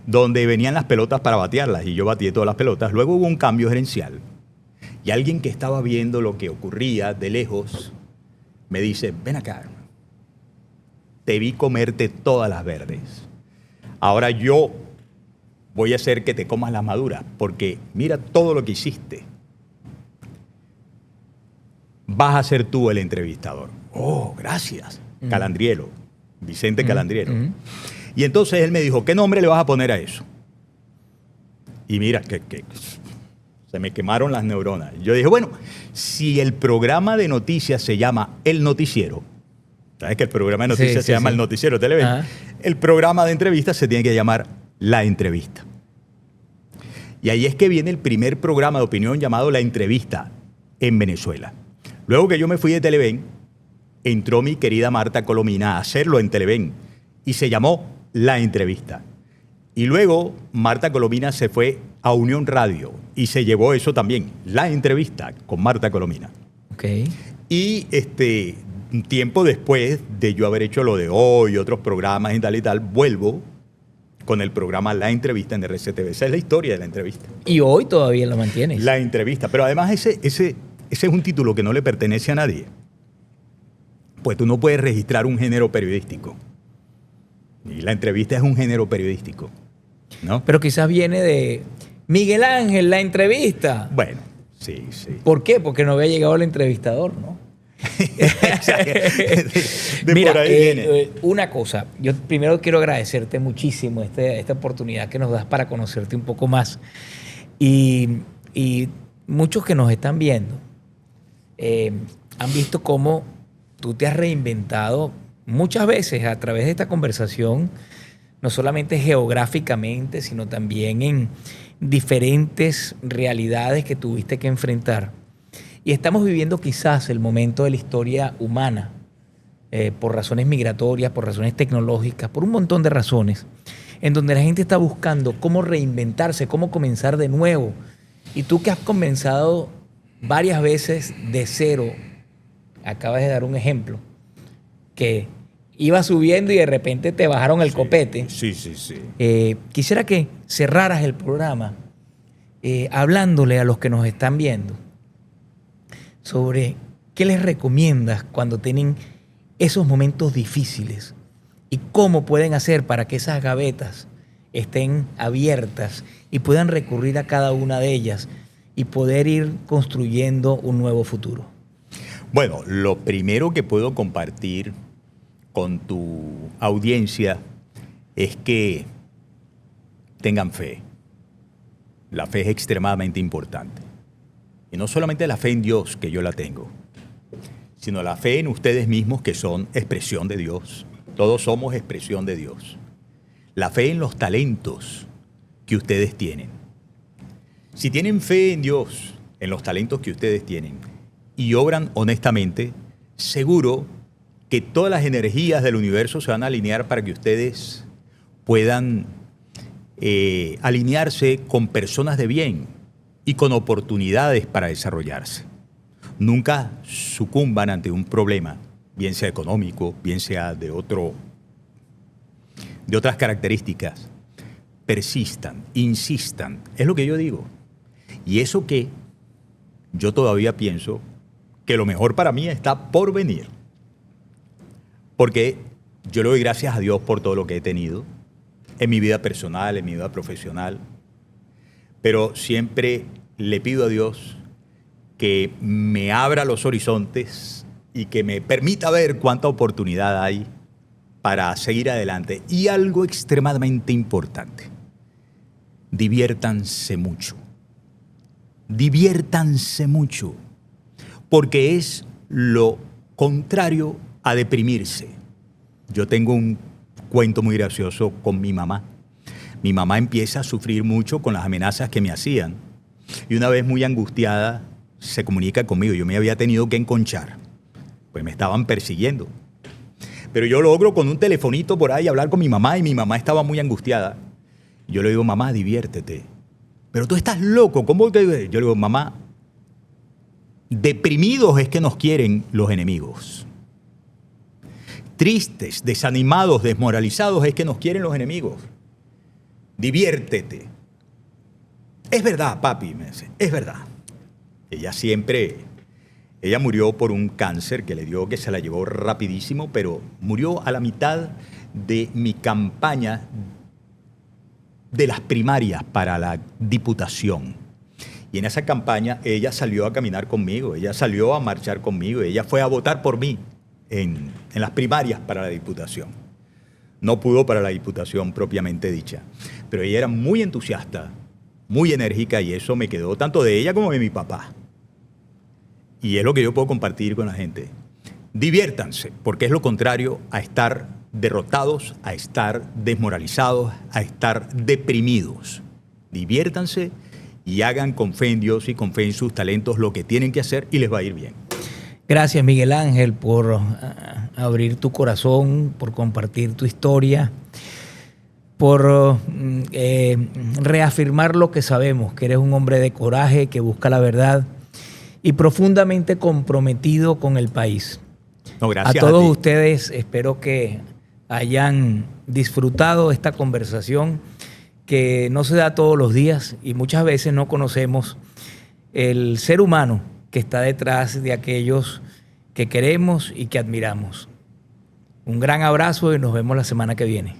donde venían las pelotas para batearlas, y yo batí todas las pelotas. Luego hubo un cambio gerencial, y alguien que estaba viendo lo que ocurría de lejos, me dice, ven acá, te vi comerte todas las verdes. Ahora yo voy a hacer que te comas las maduras, porque mira todo lo que hiciste. Vas a ser tú el entrevistador. Oh, gracias. Calandriero, Vicente Calandriero. Y entonces él me dijo, ¿qué nombre le vas a poner a eso? Y mira, que se me quemaron las neuronas. Yo dije, bueno, si el programa de noticias se llama El Noticiero, ¿sabes que el programa de noticias se llama El Noticiero Televen? El programa de entrevistas se tiene que llamar La Entrevista. Y ahí es que viene el primer programa de opinión llamado La Entrevista en Venezuela. Luego que yo me fui de Televen, entró mi querida Marta Colomina a hacerlo en Televen y se llamó La Entrevista. Y luego Marta Colomina se fue a Unión Radio y se llevó eso también, La Entrevista con Marta Colomina. Okay. Y un tiempo después de yo haber hecho lo de hoy y otros programas y tal, vuelvo con el programa La Entrevista en RCTV. Esa es la historia de La Entrevista. Y hoy todavía lo mantienes. La Entrevista. Pero además ese es un título que no le pertenece a nadie. Pues tú no puedes registrar un género periodístico. Y La Entrevista es un género periodístico, ¿no? Pero quizás viene de Miguel Ángel, La Entrevista. Bueno, sí. ¿Por qué? Porque no había llegado el entrevistador, ¿no? Mira, por ahí viene. Una cosa, yo primero quiero agradecerte muchísimo esta oportunidad que nos das para conocerte un poco más. Y muchos que nos están viendo han visto cómo tú te has reinventado muchas veces a través de esta conversación, no solamente geográficamente, sino también en diferentes realidades que tuviste que enfrentar. Y estamos viviendo quizás el momento de la historia humana, por razones migratorias, por razones tecnológicas, por un montón de razones, en donde la gente está buscando cómo reinventarse, cómo comenzar de nuevo. Y tú que has comenzado varias veces de cero, acabas de dar un ejemplo, que iba subiendo y de repente te bajaron el copete. Sí. Quisiera que cerraras el programa hablándole a los que nos están viendo sobre qué les recomiendas cuando tienen esos momentos difíciles y cómo pueden hacer para que esas gavetas estén abiertas y puedan recurrir a cada una de ellas y poder ir construyendo un nuevo futuro. Bueno, lo primero que puedo compartir con tu audiencia es que tengan fe. La fe es extremadamente importante. Y no solamente la fe en Dios, que yo la tengo, sino la fe en ustedes mismos, que son expresión de Dios. Todos somos expresión de Dios. La fe en los talentos que ustedes tienen. Si tienen fe en Dios, en los talentos que ustedes tienen, y obran honestamente, seguro que todas las energías del universo se van a alinear para que ustedes puedan alinearse con personas de bien y con oportunidades para desarrollarse. Nunca sucumban ante un problema, bien sea económico, bien sea de otras características. Persistan, insistan, es lo que yo digo. Y eso que yo todavía pienso que lo mejor para mí está por venir. Porque yo le doy gracias a Dios por todo lo que he tenido en mi vida personal, en mi vida profesional. Pero siempre le pido a Dios que me abra los horizontes y que me permita ver cuánta oportunidad hay para seguir adelante. Y algo extremadamente importante, diviértanse mucho. Diviértanse mucho, porque es lo contrario a deprimirse. Yo tengo un cuento muy gracioso con mi mamá. Mi mamá empieza a sufrir mucho con las amenazas que me hacían. Y una vez muy angustiada se comunica conmigo. Yo me había tenido que enconchar, pues me estaban persiguiendo. Pero yo logro con un telefonito por ahí hablar con mi mamá y mi mamá estaba muy angustiada. Yo le digo, mamá, diviértete. Pero tú estás loco, ¿cómo que? Yo le digo, mamá, Deprimidos es que nos quieren los enemigos. Tristes, desanimados, desmoralizados es que nos quieren los enemigos. Diviértete. Es verdad, papi, me dice, es verdad. Ella murió por un cáncer que le dio, que se la llevó rapidísimo, pero murió a la mitad de mi campaña de las primarias para la diputación. Y en esa campaña ella salió a caminar conmigo, ella salió a marchar conmigo, ella fue a votar por mí en las primarias para la diputación. No pudo para la diputación propiamente dicha, pero ella era muy entusiasta, muy enérgica, y eso me quedó tanto de ella como de mi papá. Y es lo que yo puedo compartir con la gente. Diviértanse, porque es lo contrario a estar derrotados, a estar desmoralizados, a estar deprimidos. Diviértanse y hagan con fe en Dios y con fe en sus talentos lo que tienen que hacer y les va a ir bien. Gracias, Miguel Ángel, por abrir tu corazón, por compartir tu historia, por reafirmar lo que sabemos, que eres un hombre de coraje, que busca la verdad y profundamente comprometido con el país. No, gracias a todos ti. ustedes, espero que hayan disfrutado esta conversación que no se da todos los días y muchas veces no conocemos el ser humano que está detrás de aquellos que queremos y que admiramos. Un gran abrazo y nos vemos la semana que viene.